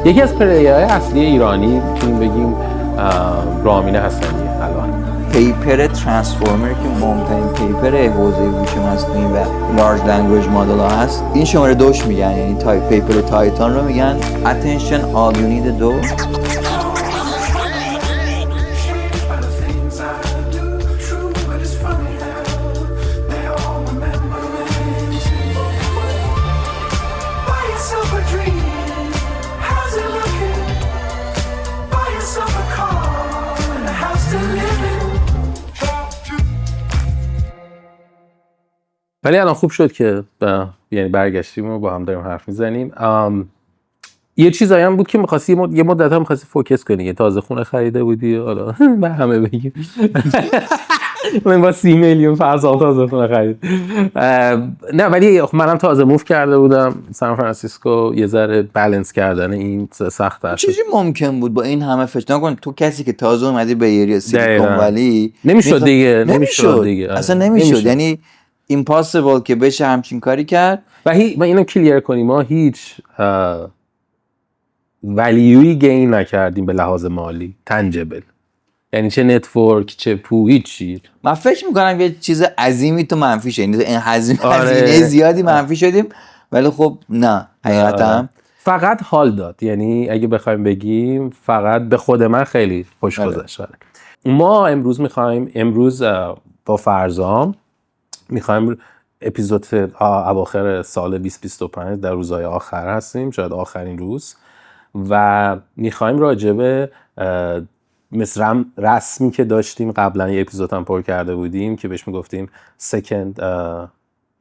یکی از پلیرهای اصلی ایرانی میتونیم بگیم رامین حسنی. الان پیپر ترانسفورمر که مهمترین پیپر حوزه هوش مصنوعی و لارج لنگویج مدل ها هست، این شماره 2 میگن، یعنی پیپر تایتان رو میگن Attention All You Need Do. ولی الان خوب شد که یعنی برگشتیم و با هم داریم حرف میزنیم. یه چیزایی هم بود که می‌خواستی یه مدت هم می‌خواستی فوکس کنی، یه تازه خونه خریده بودی، حالا به همه بگیم من با 30 میلیون فرضاً تازه خونه خرید. نه ولی منم تازه موو کرده بودم سان فرانسیسکو، یه ذره بالانس کردن این سخته. چیزی ممکن بود با این همه فکر نکن تو کسی که تازه اومدی به ایریا سیلیکون ولی نمیشد دیگه اصلا نمیشد، یعنی impossible که بشه همچین کاری کرد. و اینو کلیر کنیم، ما هیچ ولیوی گین نکردیم به لحاظ مالی تنجبل، یعنی چه نتورک چه هیچی. من فکر میکنم یه چیز عظیمی تو منفی شد، این هزینه زیادی منفی شدیم، ولی خب نه حقیقتا فقط حال داد. یعنی اگه بخوایم بگیم فقط به خود من خیلی خوش گذشت. ما امروز با فرزام میخوایم اپیزود اواخر سال 2025 در روزهای آخر هستیم، شاید آخرین روز، و میخوایم راجبه مثل رسمی که داشتیم قبلا یه اپیزود هم پر کرده بودیم که بهش میگفتیم سکند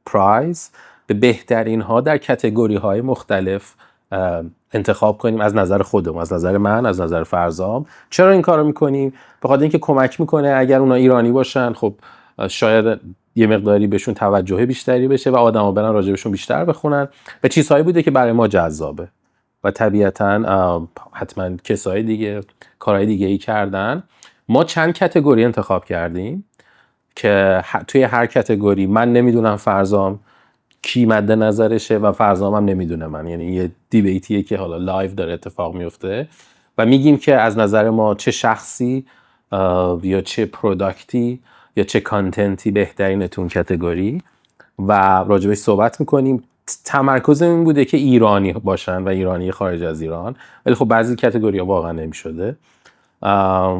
پرایز، به بهترین ها در کتگوری های مختلف انتخاب کنیم از نظر خودمون، از نظر من، از نظر فرزام. چرا این کارو میکنیم؟ به خاطر اینکه کمک میکنه اگر اونا ایرانی باشن، خب شاید یه مقداری بهشون توجه بیشتری بشه و آدما برن راجبشون بیشتر بخونن و چیزهایی بوده که برای ما جذابه و طبیعتاً حتما کسای دیگه کارهای دیگه ای کردن. ما چند کتگوری انتخاب کردیم که توی هر کتگوری من نمیدونم فرزام کی مد نظرشه و فرزام هم نمیدونه من، یعنی یه دیبیتیه که حالا لایو داره اتفاق میفته و میگیم که از نظر ما چه شخصی یا چه پروداکتی یا چه کانتنتی بهترینه تو اون کتگوری و راجبش صحبت میکنیم. تمرکز این بوده که ایرانی باشن و ایرانی خارج از ایران، ولی خب بعضی کتگوری ها واقعا نمیشده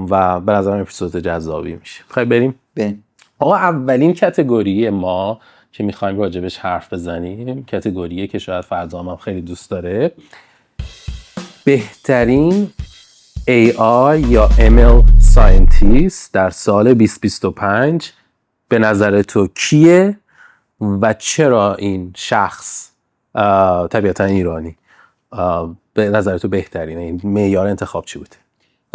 و به نظرم اپیزود جذابی میشه. خیلی بریم. آقا اولین کتگوری ما که میخوایم راجبش حرف بزنیم کتگوریه که شاید فرزام هم خیلی دوست داره، بهترین AI یا ML ساینتیست در سال 2025 به نظر تو کیه و چرا این شخص طبیعتا ایرانی به نظر تو بهترینه؟ این معیار انتخاب چی بوده؟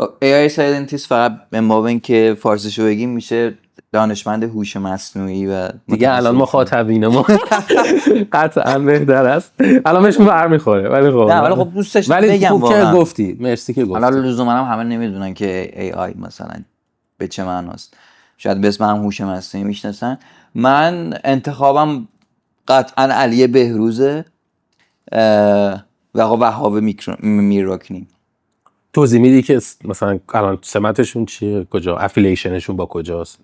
AI ساینتیست فقط ما این که فارسیشو بگیم میشه دانشمند هوش مصنوعی و دیگه الان مخاطبین ما قطعا بهتر است، الان بهشون برمیخوره، ولی خب نه، ولی خب دوستش بگم واقعا گفتی مرسی که گفتی. الان لزوما هم همه نمیدونن که AI مثلا به چه معناست، شاید به اسم هم هوش مصنوعی میشناسن. من انتخابم قطعا علی بهروزه و وهاب میررکنی. توضیح میدی که مثلا الان سمتشون چیه، کجا افیلیشنشون با کجاست؟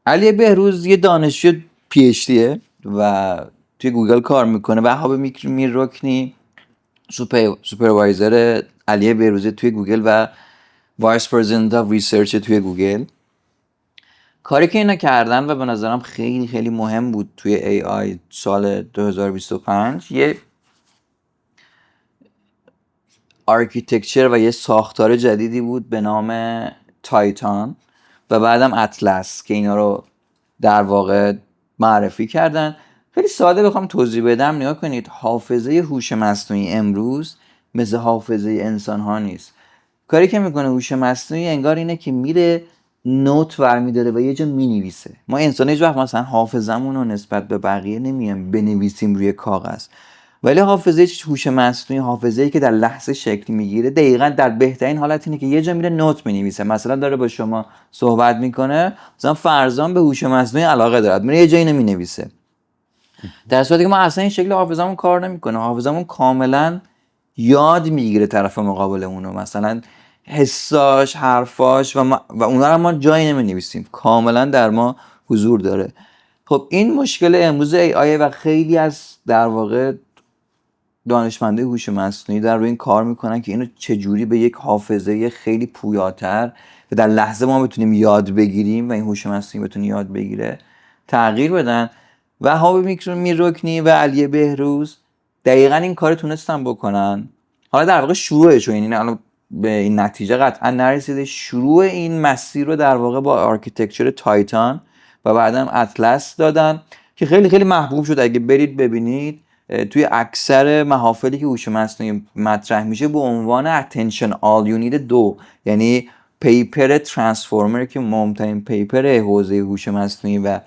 علی بهروز یه دانشجو PhDه و توی گوگل کار میکنه. وهاب میررکنی سوپروایزر علی بهروز توی گوگل و وایس پرزیدنت آف ریسرچ توی گوگل. کاری که اینا کردن و به نظرم خیلی خیلی مهم بود توی AI سال 2025 یه آرکیتکچر و یه ساختار جدیدی بود به نام تایتان و بعدم اطلس که اینا رو در واقع معرفی کردن. خیلی ساده بخوام توضیح بدم، نگاه کنید، حافظه هوش مصنوعی امروز مثل حافظه انسان ها نیست. کاری که میکنه هوش مصنوعی انگار اینه که میره نوت برمی‌داره و یه جا می‌نویسه. ما انسان هیچ وقت مثلا حافظمون رو نسبت به بقیه نمیایم بنویسیم روی کاغذ، ولی حافظه هوش مصنوعی حافظه‌ای که در لحظه شکل میگیره دقیقاً در بهترین حالت اینه که یه جا میره نوت می‌نویسه. مثلا داره با شما صحبت میکنه، مثلا فرزان به هوش مصنوعی علاقه داره، میره یه جایی اینو مینویسه، در صورتی که ما اصلا این شکل حافظمون کار نمیکنه. حافظمون کاملا یاد میگیره طرف مقابلمون رو، مثلا حساش، حرفاش و اونا رو ما جایی نمی‌نویسیم، کاملا در ما حضور داره. خب این مشکل امروز AI و خیلی از در واقع دانشمندای هوش مصنوعی در روی این کار میکنن که اینو چجوری به یک حافظه خیلی پویاتر و در لحظه ما بتونیم یاد بگیریم و این هوش مصنوعی بتونه یاد بگیره تغییر بدن. و هاوی میرکنی و علی بهروز دقیقا این کار تونستن بکنن. حالا در واقع شروعش، یعنی الان به این نتیجه قطعا نرسیده، شروع این مسیر رو در واقع با آرکیتکچر تایتان و بعدم اطلس دادن که خیلی خیلی محبوب شد. اگه برید ببینید توی اکثر محافلی که هوش مصنوعی مطرح میشه به عنوان attention all you need 2، یعنی پیپر ترانسفورمر که مهمترین پیپر حوزه هوش مصنوعی و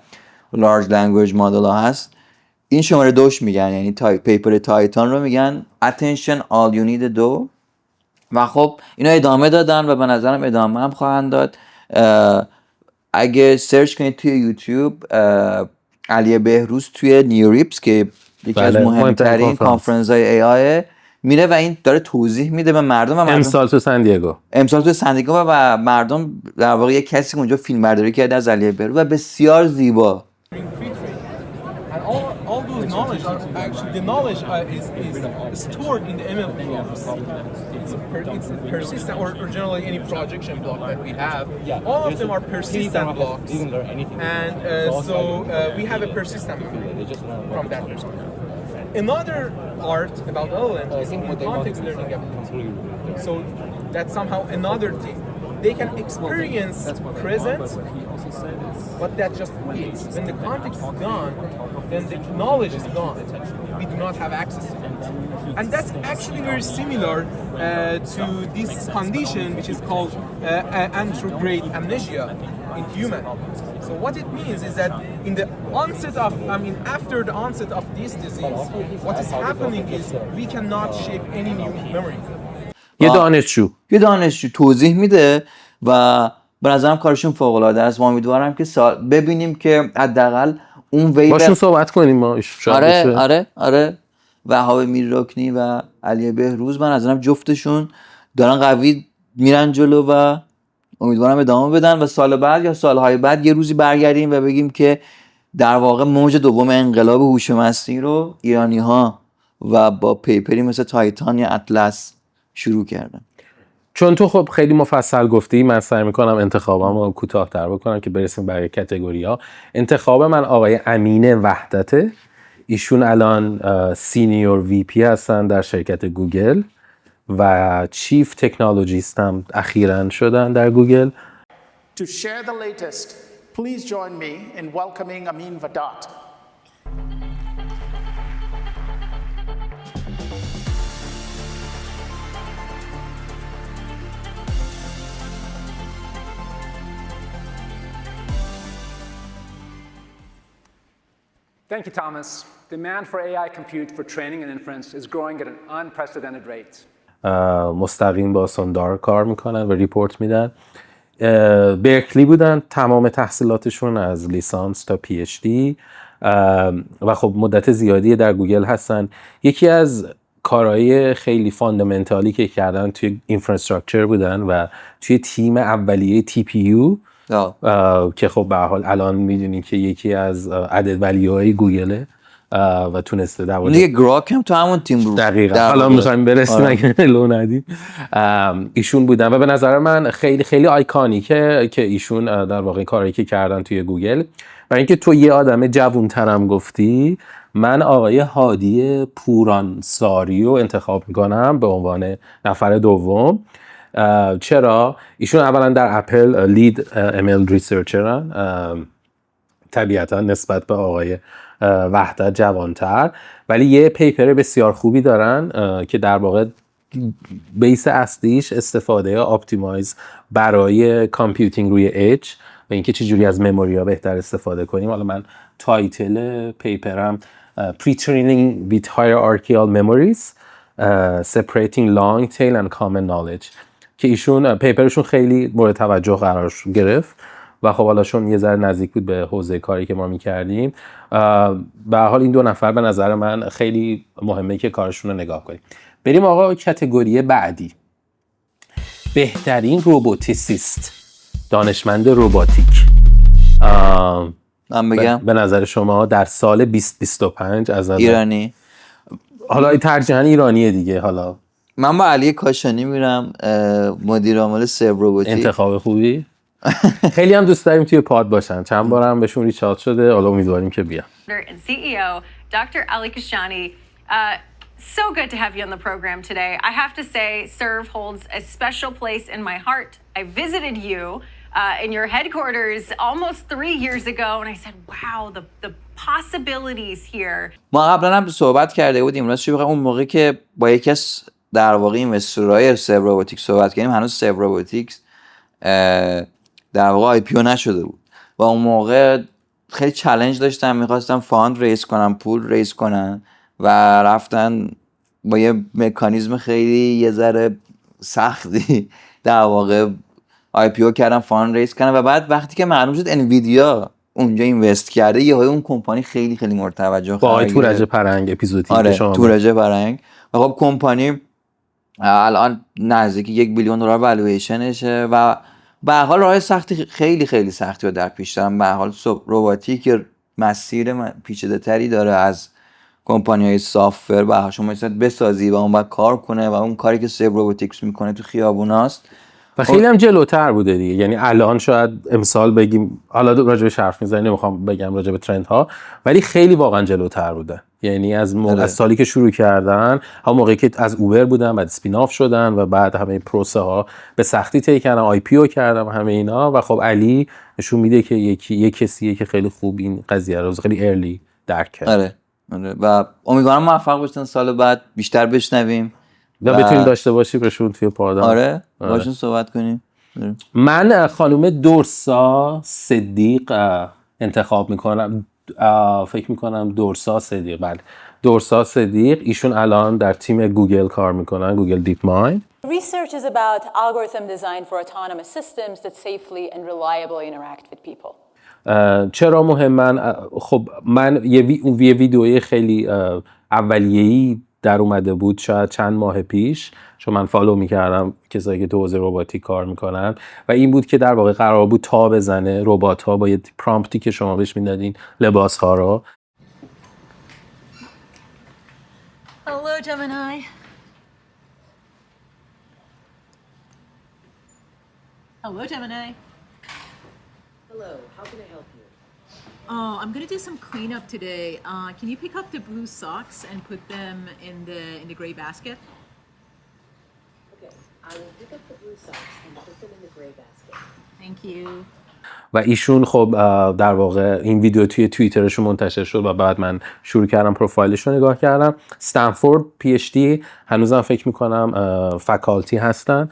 لارج لنگویج مدل ها هست، این شماره 2 میگن، یعنی پیپر تایتان رو میگن attention all you need 2. و خب اینا ادامه دادن و به نظرم ادامه هم خواهند داد. اگه سرچ کنید توی یوتیوب علی بهروز توی نیوریپس که یکی از مهمترین کانفرنس های AI میره و این داره توضیح میده به مردم. امسال تو سندیگو و مردم در واقع یک کسی اونجا فیلم برداری کرده از علی بهروز و بسیار زیبا. All those knowledge are actually the knowledge is stored in the ML blocks. It's persistent, or generally any projection block that we have. All of them are persistent blocks, and so we have a persistent from that perspective. Another part about LLM is in context learning ability. So that's somehow another thing. They can experience present, but that just is. When the context is gone, then the knowledge is gone. We do not have access to it. And that's actually very similar to this condition, which is called anterograde amnesia in human. So what it means is that in the onset of, after the onset of this disease, what is happening is we cannot shape any new memory. یه دانشجو توضیح میده و به نظرم کارشون فوق العاده است. ما امیدوارم که ببینیم که حداقل اون ویو باشون صحبت کنیم ما. آره و هاوی میرکنی و علی بهروز من نظرم جفتشون دارن قوی میرن جلو و امیدوارم ادامه بدن و سال بعد یا سالهای بعد یه روزی برگردیم و بگیم که در واقع موج دوم انقلاب هوش مصنوعی رو ایرانی‌ها و با پیپری مثل تایتان یا اطلس شروع کردن. چون تو خب خیلی مفصل گفتی، من سعی میکنم انتخابم رو کوتاه‌تر بکنم که برسیم برای کاتگوری‌ها. انتخاب من آقای امین وحدته. ایشون الان سینیور وی پی هستن در شرکت گوگل و چیف تکنولوژیست هم اخیراً شدن در گوگل. To share the latest, please join me in welcoming Amin Vahdat. Thank you, Thomas. Demand for AI compute for training and inference is growing at an unprecedented rate. مستقیم با سوندار کار میکنن و ریپورت میدن. برکلی بودن تمام تحصیلاتشون از لیسانس تا پی اچ دی و خب مدت زیادی در گوگل هستن. یکی از کارهای خیلی فاندامنتالی که کردن توی اینفراستراکچر بودن و توی تیم اولیه تی پی یو که خب به هر حال الان میدونین که یکی از عدد ولیوهای گوگله و تونسته در واقع گراک هم تو همون تیم بود. دقیقاً حالا می‌خوایم برسیم اگه لو ندیم. ایشون بودن و به نظر من خیلی خیلی آیکونیکه که ایشون در واقع کاری که کردن توی گوگل. برای اینکه تو یه آدم جوون‌ترم گفتی، من آقای هادی پورانساری رو انتخاب میکنم به عنوان نفر دوم. چرا؟ ایشون اولا در اپل لید ML ریسرچرن، طبیعتا نسبت به آقای وحدت جوانتر، ولی یه پیپر بسیار خوبی دارن که در واقع بیس اصلیش استفاده آپتیمایز برای کامپیوتینگ روی اج و اینکه چجوری از مموری ها بهتر استفاده کنیم. حالا من تایتل پیپرم Pre-training with Hierarchical Memories Separating Long Tail and Common Knowledge که ایشون پیپرشون خیلی مورد توجه قرار گرفت و خب حالا چون یه ذره نزدیک بود به حوزه کاری که ما میکردیم، به هر حال این 2 نفر به نظر من خیلی مهمه که کارشون رو نگاه کنیم. بریم آقا کاتگوری بعدی، بهترین روبوتیسیست، دانشمند روباتیک. من بگم به نظر شما در سال 2025 از نظر ایرانی؟ حالا ترجیحاً ایرانیه دیگه. حالا من با علی کاشانی میرم، مدیر عامل سرو روباتیک. انتخاب خوبی. خیلی هم دوست داریم توی پاد باشن، چند بارم بهشون ریچارد شده، حالا امیدواریم که بیان. And CEO, Dr. Ali Kashani. So good to have you on the program today. I have to say, Serve holds a special place in my heart. I visited you in your headquarters almost 3 years ago, and I said, wow, the possibilities here. ما قبلا هم صحبت کرده بودیم، راستش بخوام اون موقع که با یکی از در واقع اینوستورهای سرو روباتیک صحبت کردیم، هنوز سرو روباتیکس در واقع آی پی او نشده بود و اون موقع خیلی چالش داشتن، میخواستن فاند ریز کنن، پول ریز کنن و رفتن با یه مکانیزم خیلی یه ذره سختی در واقع آی پی او کردن، فاند ریز کردن و بعد وقتی که معلوم شد انویدیا اونجا اینوست کرده، یهو اون کمپانی خیلی خیلی مورد توجه با آقای تورج پرنگ اپیزودی آره شما تورج پرنگ و خب کمپانی الان نزدیک $1 بیلیون والویشنشه و به هر حال راه سختی خیلی خیلی سختی رو در پیش دارن. به هر حال روباتیک مسیر پیچیده‌تری داره از کمپانی‌های سافت‌ور. به هر حال شما مثلا بسازی و اون بعد کار کنه و اون کاری که سرو روباتیکس میکنه تو خیابوناست و خیلی هم جلوتر بوده دیگه. یعنی الان شاید امسال بگیم، حالا راجع به حرف می‌زنیم، نمیخوام بگم راجع به ترندها، ولی خیلی واقعا جلوتر بوده. یعنی از سالی که شروع کردن، هم موقعی که از اوبر بودن، بعد اسپین آف شدن و بعد همه پروسه ها به سختی طی کردن، آی پی او کردن و همه اینا. و خب علی نشون میده که یک کسیه که خیلی خوب این قضیه رو خیلی ارلی درک کرد. آره و امیدوارم موفق باشن، سال بعد بیشتر بشنویم و بتونیم داشته باشیم بهشون توی پادام. آره باشون صحبت کنیم. من خانم دورسا صدیق انتخاب میکنم. فکر میکنم دورسا صدیق، بله دورسا صدیق. ایشون الان در تیم گوگل کار میکنن، گوگل دیپ مایند. Research is about algorithm design for autonomous systems that safely and reliably interact with people. چرا مهمن؟ خب من یه ویدیوی خیلی اولیه‌ای در اومده بود شاید چند ماه پیش، چون من فالو میکردم کسایی که تو حوزه رباتیک کار میکنن و این بود که در واقع قرار بود تا بزنه ربات ها با یه پرامپتی که شما بهش میدادین لباس ها رو. Hello, Gemini. Hello, Gemini. Hello, how can I help you? Oh, I'm gonna do some cleanup today. Can you pick up the blue socks and put them in the gray basket? Okay, I will pick up the blue socks and put them in the gray basket. Thank you. و ایشون خب در واقع این ویدیو توی توییترشون منتشر شد و بعد من شروع کردم پروفایلش رو نگاه کردم. استنفورد پی اچ دی، هنوزم فکر میکنم فکالتی هستن،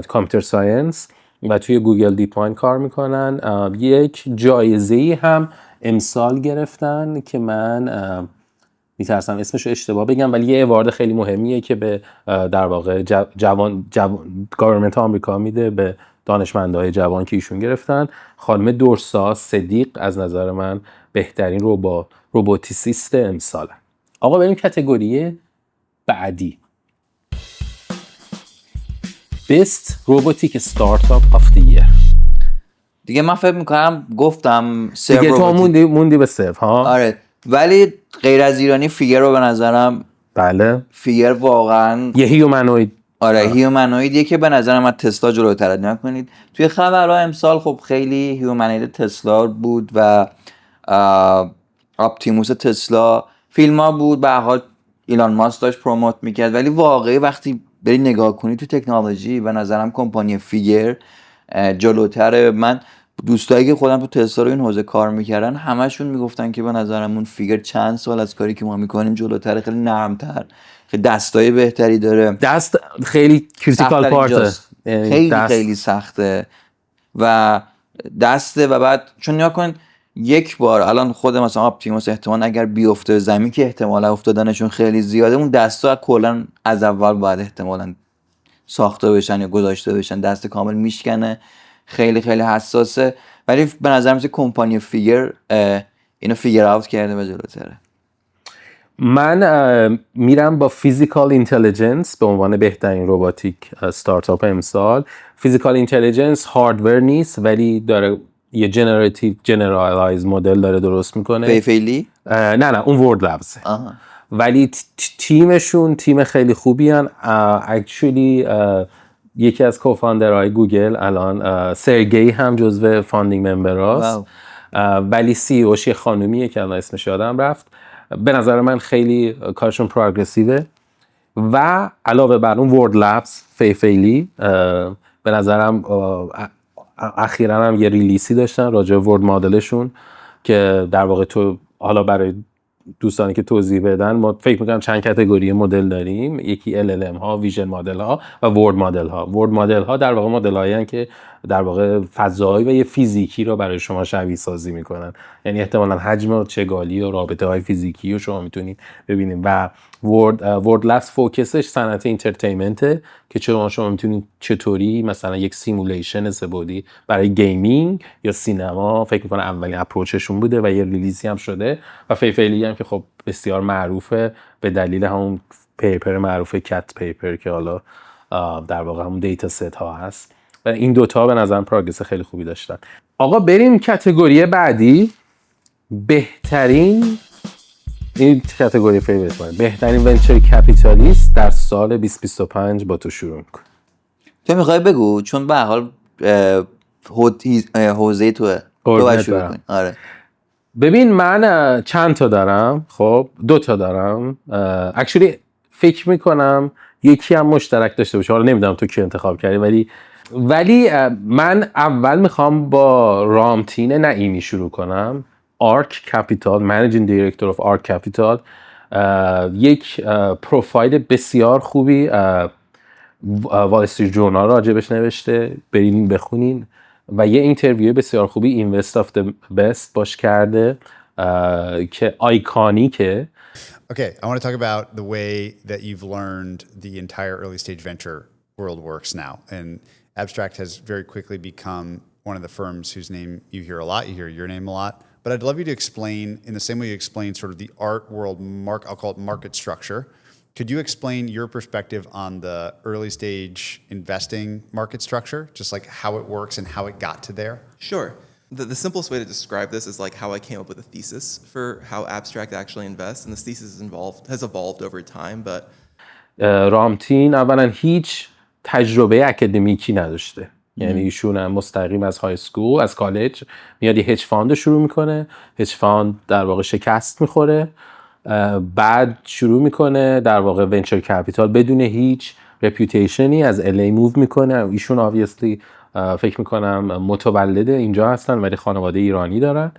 کامپیوتر ساینس، و توی گوگل دیپ مایند کار میکنن. یک جایزه‌ای هم امسال گرفتن که من میترسم اسمش رو اشتباه بگم، ولی یه اوارد خیلی مهمیه که به در واقع گورنمنت آمریکا میده به دانشمندای جوان که ایشون گرفتن. خانم دورسا صدیق از نظر من بهترین روبوتیسیست امساله. آقا بریم کاتگوری بعدی، Best Robotic Startup of the Year. دیگه من فکر میکنم گفتم دیگه تو موندی به صرف ها. آره ولی غیر از ایرانی فیگر رو به نظرم، بله فیگر واقعا یه هیومنوید. آره هیومنویدیه که به نظرم از تسلا جلوتره. نکنید توی خبرها امسال خب خیلی هیومنوید تسلا بود و اپتیموس تسلا فیلم ها بود، به هر حال ایلان ماسک داشت پروموت میکرد، ولی واقعی وقتی بری نگاه کنی تو تکنولوژی به نظرم کمپانی فیگر جلوتره. من دوستایی که خودم تو تسلا رو این حوزه کار میکردن همشون میگفتن که به نظرمون فیگر چند سال از کاری که ما میکنیم جلوتره، خیلی نرمتر، خیلی دستای بهتری داره، دست خیلی کریتیکال پارته، خیلی سخته و دسته. و بعد چون نیا کن یک بار الان خود مثلا اپتیموس احتمال اگر بیفته زمین که احتمال افتادنشون خیلی زیاده، اون دستا کلا از اول باید احتمالاً ساخته بشن یا گذاشته بشن، دست کامل میشکنه، خیلی خیلی حساسه. ولی به نظر میاد کمپانی فیگر اینو فیگر اوت کرده و جلوتره. من میرم با فیزیکال اینتلیجنس به عنوان بهترین رباتیک استارتاپ امسال. فیزیکال اینتلیجنس هاردور نیست ولی داره یه جنرالایز مدل داره درست میکنه. فیلی؟ نه اون ورد لبزه. ولی تیمشون تیم خیلی خوبی هن. اکچولی یکی از کوفاندرهای گوگل الان سرگئی هم جزو فاندینگ ممبر هاست. ولی سی اوش یه خانومیه که الان اسمش یادم رفت. به نظر من خیلی کارشون پروگرسیوه و علاوه بر اون ورد لبز فیلی به نظرم اخیراً هم یه ریلیسی داشتن راجع به ورد مدلشون که در واقع تو حالا برای دوستانی که توضیح بدن ما فکر میکنم چند کاتگوری مدل داریم. یکی LLM ها، ویژن مدل ها و ورد مدل ها. ورد مدل ها در واقع مدل هایی که در واقع فضایی و یه فیزیکی رو برای شما شبیه سازی میکنن، یعنی احتمالاً حجم و چگالی و رابطه های فیزیکی رو شما میتونید ببینید. و ورد لبز فوکسش صنعت اینترتینمنته که شما میتونید چطوری مثلا یک سیمولیشن سه‌بعدی برای گیمینگ یا سینما فکر میکنم اولین اپروچشون بوده و یه ریلیزی هم شده. و فیلی هم که خب بسیار معروفه به دلیل همون پیپر معروف کت پیپر که حالا در واقع همون دیتا ست ها هست. و این دوتا به نظرم پروگرس خیلی خوبی داشتن. آقا بریم کاتگوری بعدی. این کاتگوری فیوریت من، بهترین ونچر کپیتالیست در سال 2025 با تو شروع میکنم. تو میخوای بگو چون به هر حال حوزه توه. تو شروع کن. آره. ببین من چند تا دارم. خب 2 تا دارم. اکچولی فکر میکنم یکی هم مشترک داشته باشه. حالا نمیدونم تو کی انتخاب کردی ولی من اول میخوام با رامتین نعیمی شروع کنم. آرک کپیتال، منیجینگ دایرکتور اف آرک کپیتال، یک پروفایل بسیار خوبی وال استریت جورنال راجبش نوشته، برین بخونین. و یه اینترویو بسیار خوبی اینوست آف د بست باش کرده که آیکانیکه. Okay, I want to talk about the way that you've learned the entire early stage venture world works now. And Abstract has very quickly become one of the firms whose name you hear a lot. You hear your name a lot. But I'd love you to explain, in the same way you explain sort of the art world, I'll call it market structure. Could you explain your perspective on the early stage investing market structure, just like how it works and how it got to there? Sure. The simplest way to describe this is like how I came up with a thesis for how Abstract actually invests, and this thesis has evolved over time. But رامتین اولا هیچ تجربه اکادمیکی نداشته. یعنی ایشون مستقیم از های اسکول، از کالج میاد یه هج فاند شروع میکنه. هج فاند در واقع شکست میخوره، بعد شروع میکنه در واقع ونچر کپیتال بدون هیچ رپیوتیشنی از الی موو میکنه. ایشون obviously فکر میکنم متولد اینجا هستن ولی خانواده ایرانی دارن.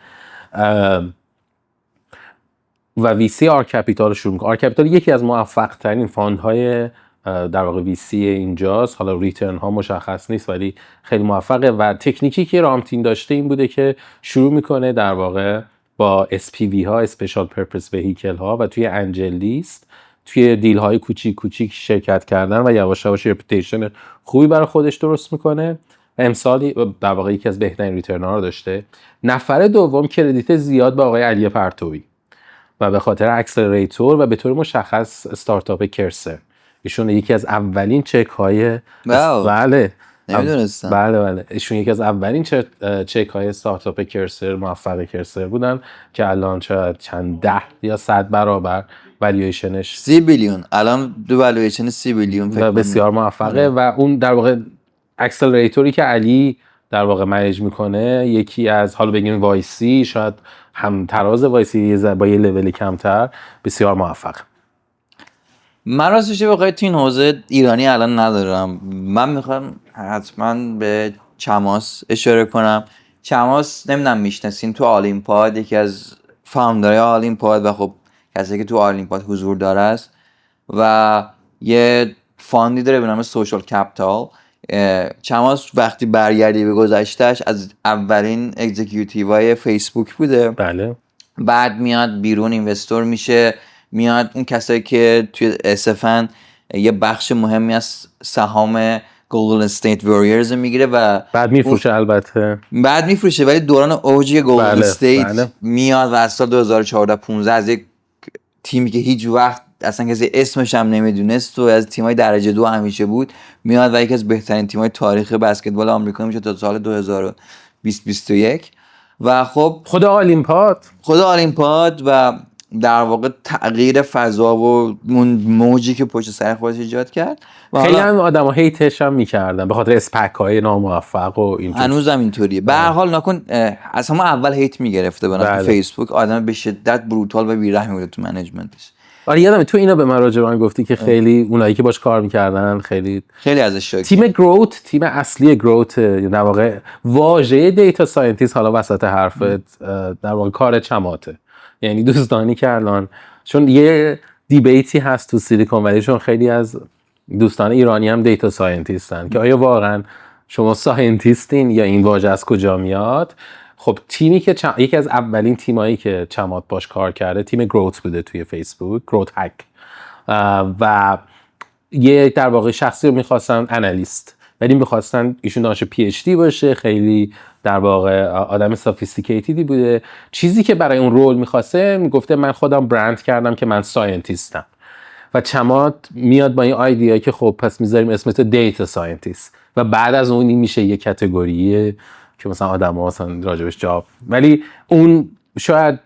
و ویسی آرک کپیتال شروع میکنه. آرک کپیتال یکی از موفق ترین فاندهای در واقع ویسی اینجاست. حالا ریترن ها مشخص نیست ولی خیلی موفقه. و تکنیکی که رامتین داشته این بوده که شروع میکنه در واقع با SPV ها، اسپیشال پرپس وهیکل ها، و توی انجل لیست توی دیل های کوچیک شرکت کردن و یواش یواش رپیوتیشن خوبی برای خودش درست میکنه. امسال در واقع یکی از بهترین ریترن ها رو داشته. نفر دوم کردیت زیاد به آقای علی پرتوی و به خاطر اکسلراتور و به طور مشخص استارتاپ کرسر. ایشون یکی از اولین چک های بله نمیدونستم. بله ایشون یکی از اولین چک های استارتاپ کرسر، موفق کرسر بودن که الان چند 10 یا 100 برابر والیویشنش 30 بیلیون الان دو والیویشن 30 بیلیون فکر کنم. بسیار موفقه. و اون در واقع اکسلراتوری که علی در واقع منیج میکنه یکی از حالا بگیم وایسی، شاید هم تراز وایسی با یه لول کمتر، بسیار موفق. من راستش بخوای تو این حوزه ایرانی الان ندارم. من میخوام حتما به چماس اشاره کنم. چماس نمیدونم میشناسین، تو آلیمپاد یکی از فاوندرهای آلیمپاد و خب کسی که تو آلیمپاد حضور داره است و یه فاندی داره به نام سوشال کپیتال. چماس وقتی برگردی به گذشتهش از اولین اگزیکیوتیوهای فیسبوک بوده. بله. بعد میاد بیرون اینوستور میشه، میاد اون کسایی که توی اسفن یه بخش مهمی از سهام گلدن استیت وریرز میگیره و بعد میفروشه. البته بعد میفروشه، ولی دوران اوج گلدن بله، استیت بله. میاد و از سال 2014 15 از یک تیمی که هیچ وقت اصلا کسی اسمش هم نمیدونست و از تیمای درجه 2 همیشه بود، میاد و یکی از بهترین تیمای تاریخ بسکتبال آمریکا میشه تا سال 2021 و خب خود آلیمپاد و در واقع تغییر فضا و موجی که پشت سر خودش ایجاد کرد و خیلی هم آدم‌ها هیتش هم می‌کردن به خاطر اسپک‌های ناموفق و اینجور. هنوزم اینطوریه. به هر حال نکن از همه اول هیت میگرفته برای فیسبوک، آدم به شدت بروتال و بی‌رحمی بود تو منیجمنتش. آره یادمه تو اینا به من راجع به من گفتی که خیلی اونایی که باش کار می‌کردن خیلی ازش شوکه. تیم گروت، تیم اصلی گروت در واقع واژه دیتا ساینتیست حالا وسط حرفت در واقع کار چماته. یعنی دوستانی که الان چون یه دیبیتی هست تو سیلیکون ولی، چون خیلی از دوستان ایرانی هم دیتا ساینتیستن که آیا واقعا شما ساینتیستین یا این واژه از کجا میاد. خب تیمی که یکی از اولین تیمایی که چمات باش کار کرده تیم گروت بوده توی فیسبوک، گروت هک، و یه در واقع شخصی رو میخواستن انالیست، ولی میخواستن ایشون دانش پی اچ دی باشه، خیلی در واقع آدم سافیستیکیتیدی بوده. چیزی که برای اون رول میخواسته میگفته من خودم برند کردم که من ساینتیستم و چمات میاد با این ایده که خب پس میذاریم اسمت دیتا ساینتیست و بعد از اون این میشه یه کاتگوری که مثلا آدم‌ها مثلا راجبش جواب، ولی اون شاید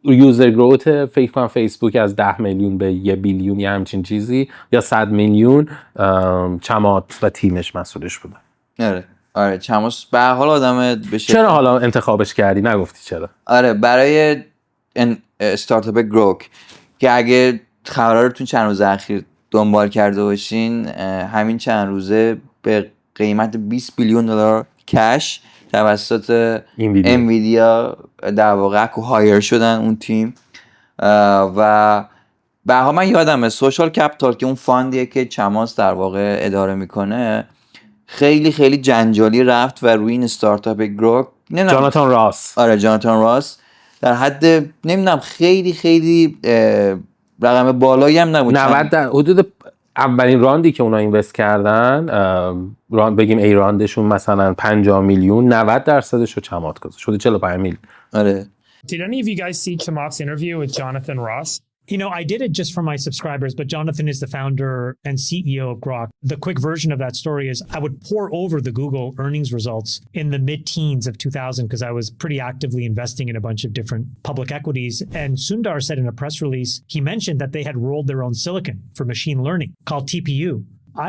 یوزر گروت فکر کنم فیسبوک از 10 میلیون به 1 بیلیون یا همچین چیزی یا 100 میلیون چمات و تیمش مسئولش بودن. آره چماس به هر حال آدم بشه. چرا حالا انتخابش کردی؟ نگفتی چرا؟ آره برای استارتاپ گروک که اگه خبرها رو تو چند روز اخیر دنبال کرده باشین، همین چند روزه به قیمت 20 بیلیون دلار کش توسط انویدیا در واقع هایر شدن اون تیم و به هر حال من یادمه سوشال کپیتال که اون فاندیه که چماس در واقع اداره میکنه خیلی خیلی جنجالی رفت و روی این استارتاپ گروک جاناتان راس. آره جاناتان راس در حد نمیدونم خیلی خیلی رقم بالایی هم نبود. 90 در حدود اولین راندی که اونا اینوست کردن، بگیم ای راندشون مثلا 50 میلیون، 90% رو چمات گذاشت، شده 45 میلیون. آره. Did any of you guys see Chamat's interview with Jonathan Ross? You know, I did it just for my subscribers, but Jonathan is the founder and CEO of Grok. The quick version of that story is I would pore over the Google earnings results in the mid-teens of 2000 because I was pretty actively investing in a bunch of different public equities. And Sundar said in a press release, he mentioned that they had rolled their own silicon for machine learning called TPU.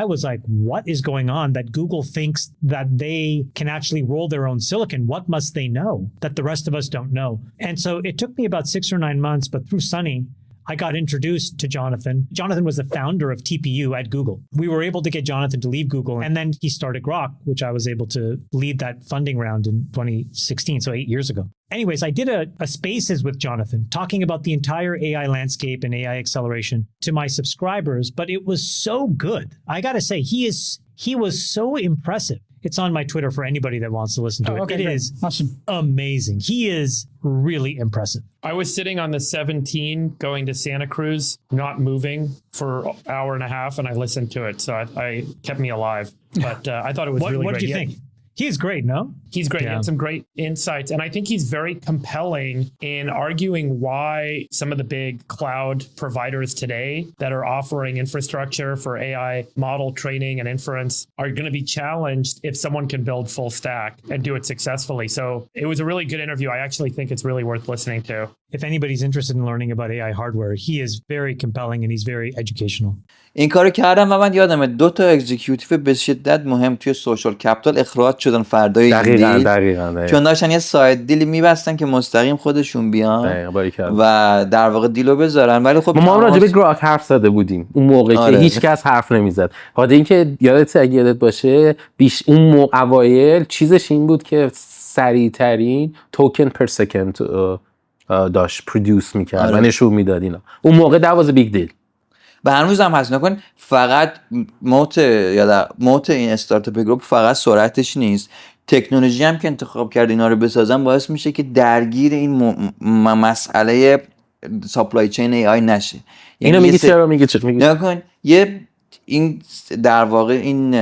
I was like, what is going on that Google thinks that they can actually roll their own silicon? What must they know that the rest of us don't know? And so it took me about 6 or 9 months, but through Sunny, I got introduced to Jonathan. Jonathan was the founder of TPU at Google. We were able to get Jonathan to leave Google, and then he started Grok, which I was able to lead that funding round in 2016, so 8 years ago. Anyways, I did a Spaces with Jonathan talking about the entire AI landscape and AI acceleration to my subscribers, but it was so good. I got to say, he was so impressive. It's on my Twitter for anybody that wants to listen to it. It is awesome. Amazing. He is really impressive. I was sitting on the 17 going to Santa Cruz, not moving for an hour and a half, and I listened to it. So I kept me alive. But I thought it was really great. What do you think? He's great, no? He's great. He had some great insights. And I think he's very compelling in arguing why some of the big cloud providers today that are offering infrastructure for AI model training and inference are going to be challenged if someone can build full stack and do it successfully. So it was a really good interview. I actually think it's really worth listening to. If anybody's interested in learning about AI hardware, he is very compelling and he's very educational. این کارو کردم و من یادمه 2 تا اکزیکیوتیو به شدت مهم توی سوشال کپیتال اخراج شدن فردای دقیقاً چون داشتن یه ساید دیلی میبستن که مستقیم خودشون بیان و در واقع دیلو بذارن. ولی خب ما راجع به گراک حرف زده بودیم اون موقع که هیچ کس حرف نمیزد. خاطر اینکه یادت باشه اون اوایل چیزش این بود که سریع ترین توکن پر سکند داشت پرودوس میکرد و نشون میداد اینا. اون موقع that was a big deal. و هنوز هم هست. نکن فقط موت این استارتاپ گروپ فقط سرعتش نیست، تکنولوژی هم که انتخاب کرد اینا رو بسازن باعث میشه که درگیر این مسئله سپلای چین ای آی نشه. اینو میگی چرا میگی نکن این در واقع این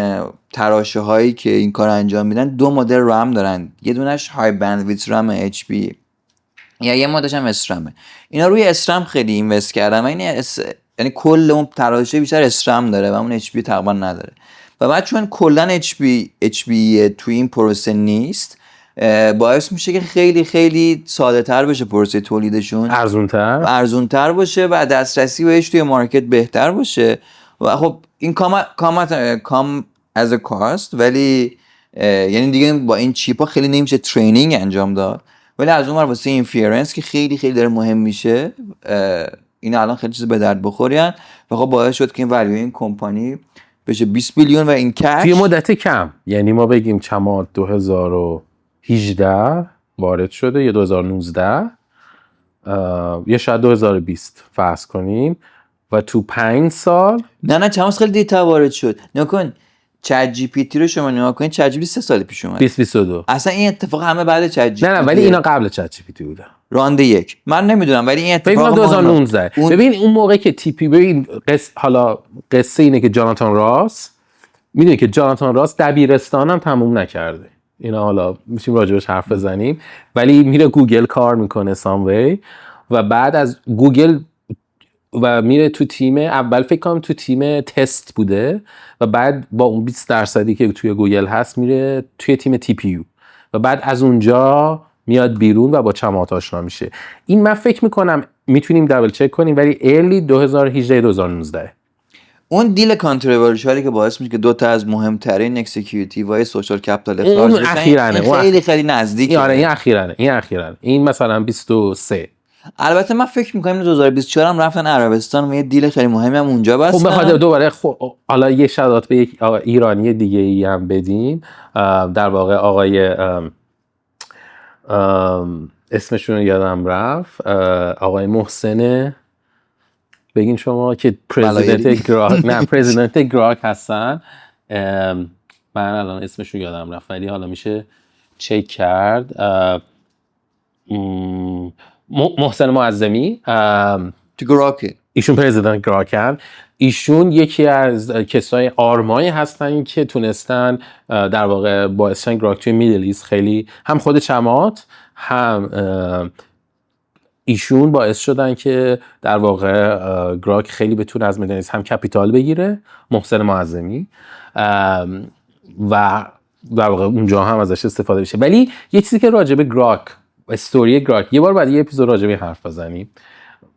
تراشه هایی که این کار انجام میدن 2 مدل رم دارن. یه دونش های بندویت رم اچ پی یا یه مدلش هم اسرمه. اینا روی اسرم خیلی اینوست کردن و این یعنی کل اون تراشه بیشتر اسرم داره و اون اچ پی تقریبا نداره. و بعد چون کلا اچ پی تو این پروسه نیست، باعث میشه که خیلی خیلی ساده تر بشه پروسه تولیدشون، ارزونتر باشه و دسترسی بهش توی مارکت بهتر باشه. و خب این کام از کاست، ولی یعنی دیگه با این چیپ ها خیلی نمیشه ترینینگ انجام داد، ولی از اون ور واسه اینفرنس که خیلی خیلی داره مهم میشه، این الان خیلی چیز به درد بخورین و خب باعث شد که این ولیو این کمپانی بشه 20 بیلیون و این کش توی مدت کم. یعنی ما بگیم چمات 2018 وارد شده یا 2019 یا شاید 2020 فرض کنیم و تو 5 سال نه چمات خیلی دیرتر وارد شد. نگاه کن چت جی پی تی رو شما نگاه کنید، چت جی پی تی 3 سال پیش اومد، 2022. اصلا این اتفاق همه بعد چت جی پی تی. نه ولی اینا قبل چت جی پی تی بوده، رانده 1 من نمیدونم، ولی این اتفاق 2019. ببین اون موقع که تی پی، ببین حالا قصه اینه که جاناتان راس، میدونی که جاناتان راس دبیرستان هم تموم نکرده، اینا حالا میتونیم راجبش حرف بزنیم، ولی میره گوگل کار میکنه ساموی و بعد از گوگل و میره تو تیم اول، فکر کنم تو تیم تست بوده و بعد با اون 20% که توی گوگل هست میره توی تیم تی پی یو و بعد از اونجا میاد بیرون و با چمات آشنا میشه. این من فکر میکنم میتونیم دابل چک کنیم، ولی ارلی 2018 2019 اون دیل کانتروورشیالی که باعث میشه که 2 تا از مهمترین اکسیکیوتیوهای سوشال کپیتال اخراج بشن، خیلی خیلی نزدیکه. آره این اخیرانه این مثلا 23. البته من فکر میکنم 2024 هم رفتن عربستان و یه دیل خیلی مهمی هم اونجا بستن. خب بخاطر دوباره حالا یه شادات به یک ایرانی دیگه ای هم بدیم، در واقع آقای اسمشون رو یادم رفت، آقای محسن، بگین شما که پرزیدنت گراک هستن. من الان اسمشون یادم رفت ولی حالا میشه چک کرد. محسن معظمی تو گراکه، ایشون پرزیدنت گراکن. ایشون یکی از کسای آرمایی هستن که تونستن در واقع باعث شدن گراک توی میدل ایست خیلی، هم خود چمات هم ایشون باعث شدن که در واقع گراک خیلی بتونه از میدل ایست هم کپیتال بگیره، محسن معظمی، و در واقع اونجا هم ازش استفاده بشه. ولی یه چیزی که راجع به گراک، استوری گراک، یه بار بعد یه اپیزود راجع به حرف بزنیم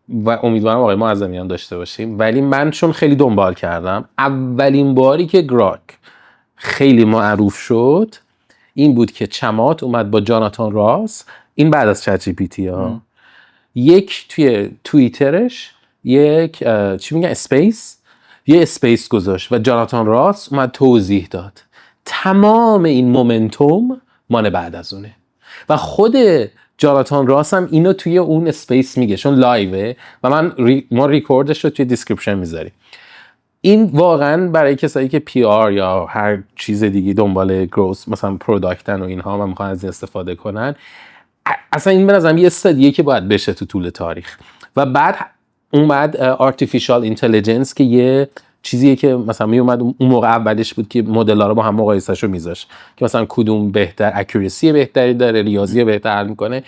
و امیدوارم آقای معظمیان داشته باشیم. ولی من چون خیلی دنبال کردم، اولین باری که گراک خیلی معروف شد این بود که چمات اومد با جاناتان راس، این بعد از چت جی پی تی ها، یک توی توییترش یک چی میگن یه اسپیس گذاشت و جاناتان راس اومد توضیح داد. تمام این مومنتوم مال بعد از اونه و خود جاناتان راس هم اینو توی اون اسپیس میگه، چون لایوه و ما ریکوردش رو توی دیسکریپشن میذاریم. این واقعا برای کسایی که پی آر یا هر چیز دیگه دنبال گروث مثلا پروداکتن و اینها و میخوان از این استفاده کنن، اصلا این به نظرم یه استادیه که باید بشه تو طول تاریخ. و بعد اومد آرتفیشال اینتلیجنس که یه چیزیه که مثلا می اومد اون موقع اولش بود که مدل‌ها رو با هم مقایسه‌شو میذاشت که مثلا کدوم بهتر اکوریسی بهتری داره، ریاضی بهتر حل میکنه.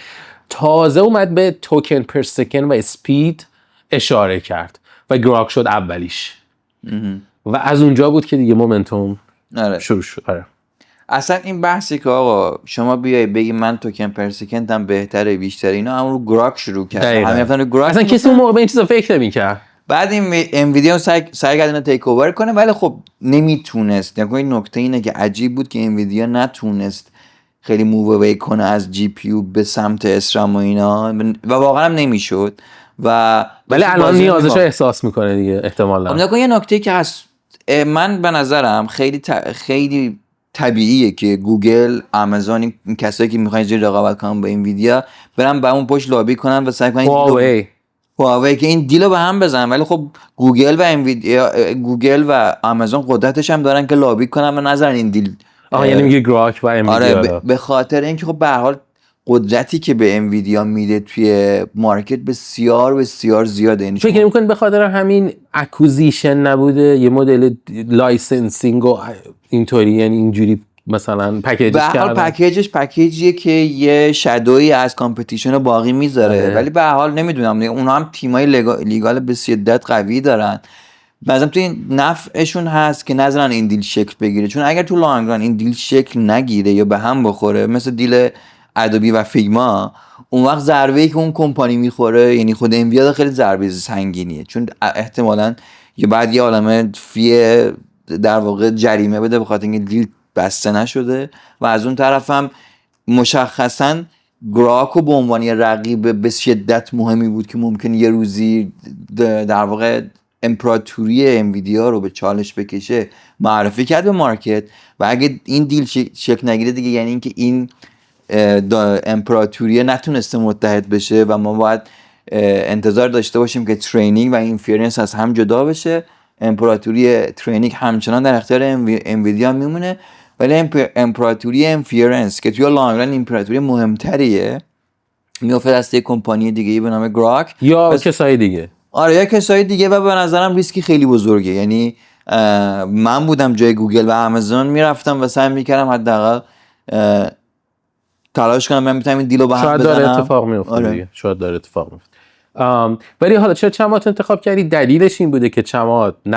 تازه اومد به توکن پر سکند و اسپید اشاره کرد و گراک شد اولیش و از اونجا بود که دیگه مومنتوم شروع شد. آره. اصلا این بحثی که آقا شما بیای بگی من توکن پر سکند هم بهتره بیشتره، اینا هم رو گراک شروع کرد. همین رفتن رو گراک. اصلا کسی اون موقع به این چیزا فکر نمی‌کرد. بعد این انویدیا سعی کرد اینو تیک اوور کنه ولی خب نمیتونست. این نکته اینه که عجیب بود که انویدیا نتونست خیلی موو اوی کنه از جی پی یو به سمت اسرام و اینا و واقعا هم نمیشد و ولی الان نیازش رو احساس میکنه دیگه احتمالاً. یه نکته که هست، من به نظرم خیلی طبیعیه که گوگل، آمازون، این کسایی که میخوان جوری رقابت کنن با انویدیا برن با اون پشت لابی کنن و سعی کنن هواوی که این دیلو به هم بزنن. ولی خب گوگل و آمازون قدرتش هم دارن که لابی کنن و نذارن این دیل. یعنی میگه گراک و انویدیا. آره به خاطر اینکه خب به هر حال قدرتی که به انویدیا میده توی مارکت بسیار بسیار زیاده. یعنی فکر می‌کنی به خاطر همین اکوزیشن نبوده، یه مدل لایسنسینگ و اینطوری، یعنی اینجوری مثلا پکیجش به هر حال پکیجیه که یه شادویی از کامپتیشن رو باقی میذاره، ولی به هر حال نمیدونم اونا هم تیمای لیگال به شدت قوی دارن. مثلا تو این نفعشون هست که نذارن این دیل شکل بگیره، چون اگر تو لانگ ران این دیل شکل نگیره یا به هم بخوره مثل دیل ادوبی و فیگما، اون وقت ضربه‌ای که اون کمپانی میخوره، یعنی خود انویدیا خیلی ضربه سنگینیه، چون احتمالاً بعد یه عالمه فی در واقع جریمه بده به خاطر اینکه دیل بسته نشده، و از اون طرف هم مشخصاً گراکو به عنوان یه رقیب به شدت مهمی بود که ممکن یه روزی در واقع امپراتوری انویدیا رو به چالش بکشه معرفی کرد به مارکت، و اگه این دیل شکل نگیره دیگه یعنی اینکه این امپراتوری نتونسته متحد بشه و ما باید انتظار داشته باشیم که ترینینگ و اینفرنس از هم جدا بشه. امپراتوری ترینینگ همچنان در اختیار انویدیا میمونه، ولی امپراتوری اینفرنس که توی لانگ ران امپراتوری مهمتریه میافته دست یک کمپانی دیگه به نام گراک یا کسای دیگه. آره یا کسای دیگه، و به نظرم ریسکی خیلی بزرگه. یعنی من بودم جای گوگل و آمازون میرفتم و سعی میکردم حداقل تلاش کنم من میتونم این دیلو به هم بزنم. شاید داره اتفاق میفته دیگه. شاید داره اتفاق میفته. ولی حالا چرا چمات انتخاب کردی؟ دلیلش این بوده که چمات 90%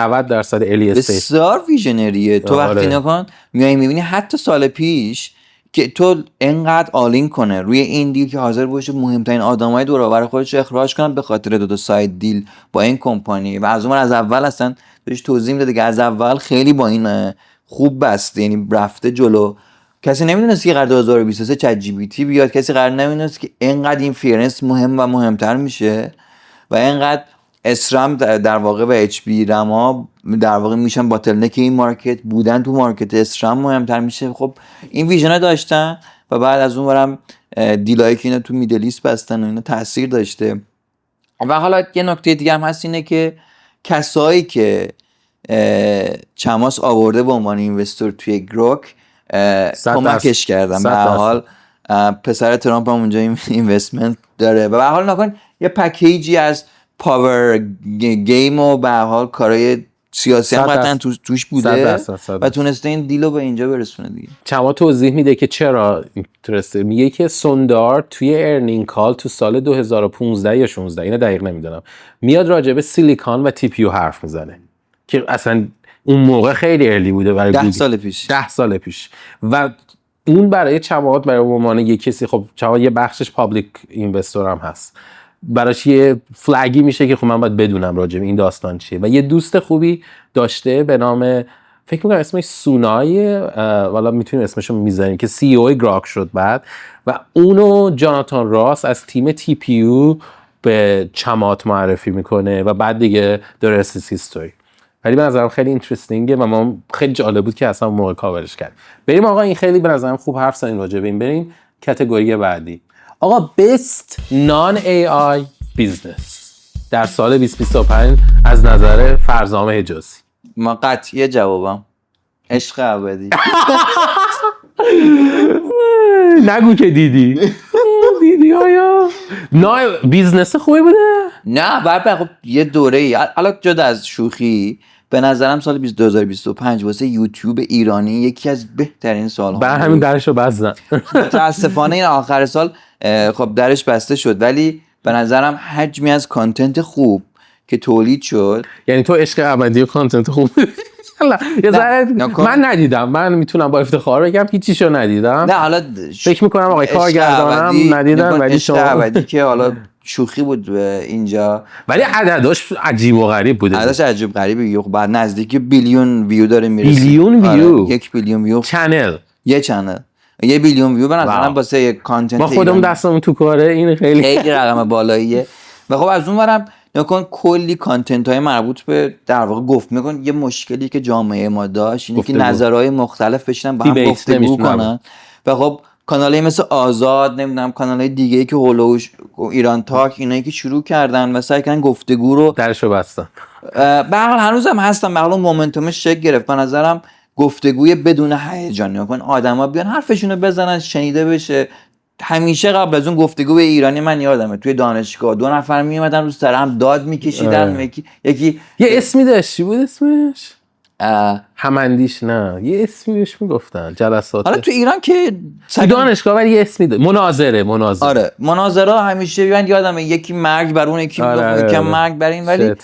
الی استیت بسیار ویژنریه. تو وقتی نکن میای میبینی حتی سال پیش که تو انقدر آلین کنه روی این دیل که حاضر باشه مهمترین آدمای دور و بر خودش اخراج کنه به خاطر دو ساید دیل با این کمپانی، و از اون از اول اصلا بهش توضیح میداده که از اول خیلی با این خوب بسته، یعنی رفته جلو. کسی نمیدونست که قرار 2023 چت جی پی تی بیاد، کسی قرار نمیدونست که اینقدر اینفرنس مهم و مهمتر میشه و اینقدر اسرام در واقع و اچ پی رما در واقع میشن باتلنک این مارکت، بودن تو مارکت اسرام مهمتر میشه. خب این ویژن داشتن و بعد از اون برم دیلایی که اینا تو میدل ایست بستن و اینا تاثیر داشته. و حالا یه نکته دیگه هم هست اینه که کسایی که چماس آورده به عنوان اینوستور توی گروک کمکش کردن. به هر حال پسر ترامپ هم اونجا اینوستمنت داره و به هر حال نکن یه پکیجی از پاور گیم و به هر حال کارهای سیاسی هم قطعا توش بوده و تونسته این دیلو به اینجا برسونه دیگه. چما توضیح میده که چرا اینترسته. میگه که سوندار توی ارنینگ کال تو سال 2015 یا 16 اینو دقیق نمیدونم میاد راجع به سیلیکون و تی پی یو حرف میزنه که اصلا اون موقع خیلی ارلی بوده برای 10 سال پیش و اون برای چماات برای عنوان یه کسی، خب چماات یه بخشش پابلیک اینوستور هم هست، براش یه فلگی میشه که خب من باید بدونم راجع به این داستان چیه. و یه دوست خوبی داشته به نام فکر میکنم اسمش سونای، والا میتونیم اسمشو میذاریم، که سی او گراک شد بعد، و اونو جاناتان راس از تیم تی پی یو به چماات معرفی میکنه و بعد دیگه داره هیستوری. ولی به نظرم خیلی اینترستینگه و ما خیلی جالب بود که اصلا موقع کاورش کردیم. بریم آقا، این خیلی به نظرم خوب حرف زدیم راجع به این. بریم کاتگوری بعدی. آقا بست نان ای آی بیزنس در سال 2025 از نظر فرزام حجازی. ما قطعیه جوابم عشق ابدی. نگو که دیدی آیا نه بیزنس خوبی بوده؟ نه بعد خب یه دوره‌ای، حالا جدا از شوخی، به نظرم سال 2025 واسه یوتیوب ایرانی یکی از بهترین سال‌ها. برای همین درشو بستن. متاسفانه این آخر سال خب درش بسته شد، ولی به نظرم حجمی از کانتنت خوب که تولید شد. یعنی تو عشق ابدی و کانتنت خوب من ندیدم، من میتونم با افتخار بگم هیچیشو ندیدم. نه حالا فکر میکنم آقای کارگردانم ندیدن، ولی شما ابدی که حالا شوخی بود به اینجا، ولی عدداش عجیب و غریب بوده. عددش عجیب غریبه. بعد نزدیک بیلیون ویو داره میرسه. بیلیون ویو؟ 1 بیلیون ویو چنل، یه چنل 1 بیلیون ویو به نظرم واسه یک کانتنت ما خودمون دستمون تو کاره این خیلی رقم بالاییه. و خب از اون ورم نکن کلی کانتنت های مربوط به در واقع گفت میکن یه مشکلی که جامعه ما داشت اینه که نظرهای مختلف بشینن با هم گفتگو کنن. و خب کانالای مثل آزاد، نمیدونم کانالای دیگه‌ای که هولوش، ایران تاک، اینایی که شروع کردن و سعی کردن گفتگو رو درشو بستن. به هر حال هنوزم هستن، به هر حال مومنتومش شکل گرفت. به نظرم گفتگوی بدون هیجان، نکن آدما بیان حرفشونو بزنن، شنیده بشه. همیشه قبل از اون گفتگو به ایرانی من یادمه توی دانشگاه 2 نفر میومدن رو سر هم داد میکشیدن، یکی یه اسمی داشت، چی بود اسمش؟ هماندیش نه، یه اسمی بهش میگفتن جلسات. حالا تو ایران که تو دانشگاه ولی یه اسمی داشت، مناظره. آره مناظره همیشه من یادمه یکی مرگ بر اون یکی یکم مرگ بر این. ولی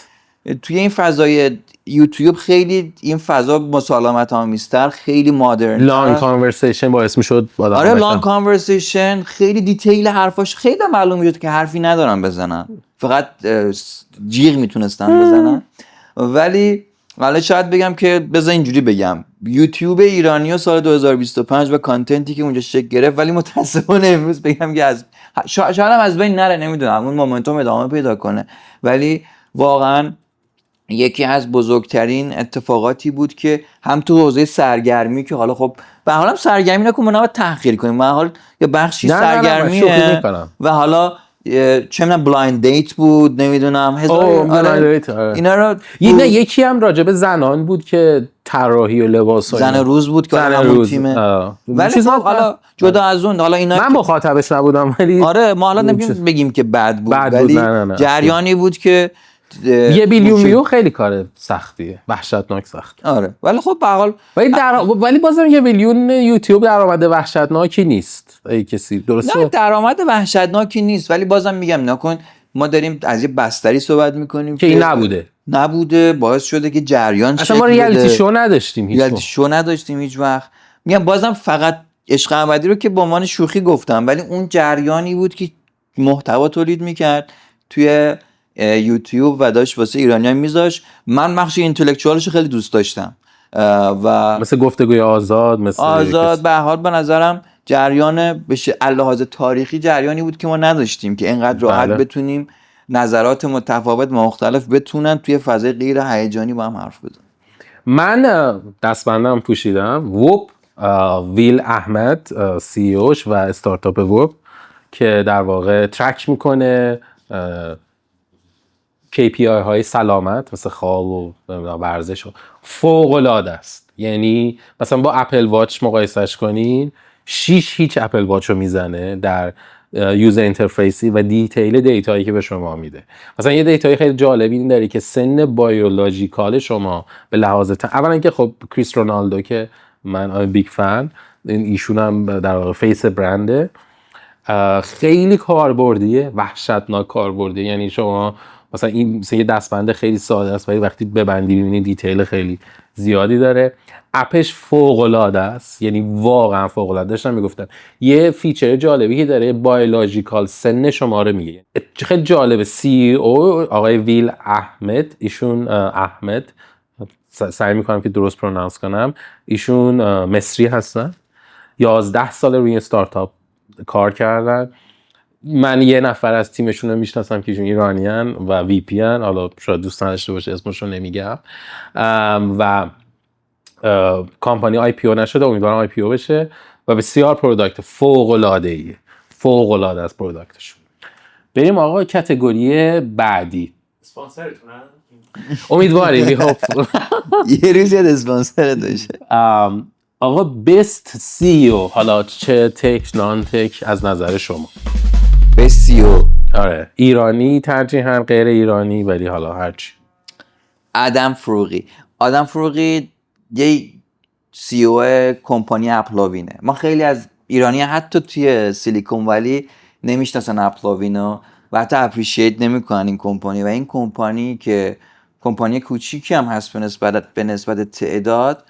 توی این فضای یوتیوب خیلی این فضا مسالمت آمیزتر، خیلی مادرن، لانگ کانورسیشن باعث میشد آدم. آره لانگ کانورسیشن، خیلی دیتیل حرفاش خیلی معلوم میشد که حرفی ندارن بزنن، فقط جیغ میتونستن بزنن. ولی شاید بگم که بذار اینجوری بگم، یوتیوب ایرانی و سال 2025 و کانتنتی که اونجا شکل گرفت، ولی متاسفانه امروز بگم که شاید هم از بین نره، نمیدونم اون مومنتوم ادامه پیدا کنه. ولی واقعا یکی از بزرگترین اتفاقاتی بود که هم تو حوزه سرگرمی، که حالا خب به حال هم سرگرمی نکنم، ما نباید تحقیر کنیم، به حال یه بخشی سرگرمیه و حالا چه میدونم بلایند دیت بود، نمیدونم اینا رو یکی هم راجب زنان بود که طراحی و لباس زن روز بود که همون تیمه. ولی حالا جدا از اون، حالا اینا من مخاطبش نبودم، ولی آره ما حالا نمیتونیم بگیم که بد بود، ولی جریانی بود که 1 بیلیون ویو خیلی کار سختیه، وحشتناک سخت. آره ولی خب به هر حال ولی بازم 1 بیلیون یوتیوب درآمد وحشتناکی نیست. ای کسی درسته؟ نه درآمد وحشتناکی نیست، ولی بازم میگم نکن، ما داریم از یه بستری صحبت میکنیم که این نبوده، باعث شده که جریان اصلا ما ریالیتی شو نداشتیم هیچ وقت. میگم بازم فقط عشق ابدی رو که با عنوان شوخی گفتم، ولی اون جریانی بود که محتوا تولید میکرد توی یوتیوب و داشت واسه ایرانیان میذاشت. من بخش اینتלקچوالش خیلی دوست داشتم و مثل گفتگوی آزاد، به حال به نظرم جریان بشه لحاظ تاریخی جریانی بود که ما نداشتیم که اینقدر راحت بتونیم نظرات متفاوت مختلف بتونن توی فضای غیر هیجانی با هم حرف بزنن. من دستبندم پوشیدم ووب، ویل احمد سی اوش و استارتاپ ووب که در واقع ترک میکنه KPI های سلامت مثل خواب و ورزش فوق العاده است. یعنی مثلا با اپل واچ مقایسش کنین، 6 هیچ اپل واچ رو میزنه در یوزر اینترفیسی و دیتیل دیتایی که به شما میده. مثلا یه دیتای خیلی جالبی این داره که سن بیولوژیکال شما به لحاظ اولا که خب کریس رونالدو که من بیگ فن، ایشون هم در واقع فیس برنده، خیلی کاربردیه، وحشتناک کاربردیه. یعنی شما مثلا این مثلا یه دستبند خیلی ساده است ولی وقتی ببندی می‌بینی دیتیل خیلی زیادی داره. اپش فوق العاده است، یعنی واقعا فوق العاده. داشتم میگفتن یه فیچر جالبی که داره، بیولوژیکال سن شما رو میگه، خیلی جالبه. CEO آقای ویل احمد، ایشون احمد سعی میکنم که درست پرونانس کنم، ایشون مصری هستن، 11 سال روی استارتاپ کار کردن. من یه نفر از تیمشون رو میشناسم که ایشون ایرانیان و وی پی ان، حالا شاید دوست نداشته باشه اسمشون نمیگم، و کمپانی آی پی او نشده، امیدوارم آی پی او بشه و بسیار پروداکت فوق العاده ایه، فوق العاده از پروداکتشون. بریم آقا کاتگوری بعدی. اسپانسرتونن؟ امیدواریم یه روز یاد اسپانسر داشته. آقا بیست سی او، حالا چه تک نان تک از نظر شما؟ بیست سی او آره، ایرانی ترجیحاً، غیر ایرانی، ولی حالا هرچی. آدم فروغی یه سی او کمپانی اپلاوینه. ما خیلی از ایرانی حتی توی سیلیکون ولی نمیشناسن اپلاوینو و حتی اپریشیت نمیکنن این کمپانی، و این کمپانی که کمپانی کوچیکی هم هست به نسبت تعداد،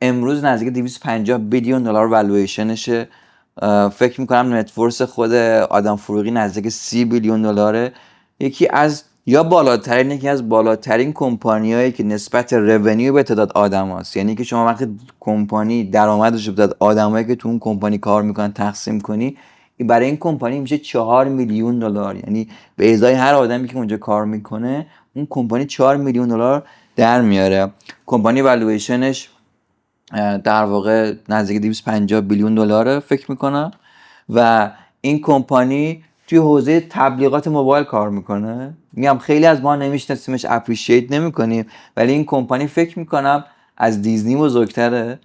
امروز نزدیک 250 بیلیون دلار والویشنشه. فکر میکنم نت ورث خود آدم فروغی نزدیک 30 بیلیون دلاره. یکی از بالاترین کمپانیایی که نسبت رونیو به تعداد آدم هست. یعنی که شما وقتی کمپانی درآمدش به تعداد آدمایی که تو اون کمپانی کار میکنن تقسیم کنی، برای این کمپانی میشه 4 میلیون دلار. یعنی به ازای هر آدمی که اونجا کار میکنه اون کمپانی 4 میلیون دلار در میاره. کمپانی والویشنش در واقع نزدیک 250 بیلیون دلاره فکر میکنم، و این کمپانی توی حوزه تبلیغات موبایل کار میکنه. میگم خیلی از ما نمیشناسیمش، اپریشیت نمیکنیم، ولی این کمپانی فکر میکنم از دیزنی بزرگتره،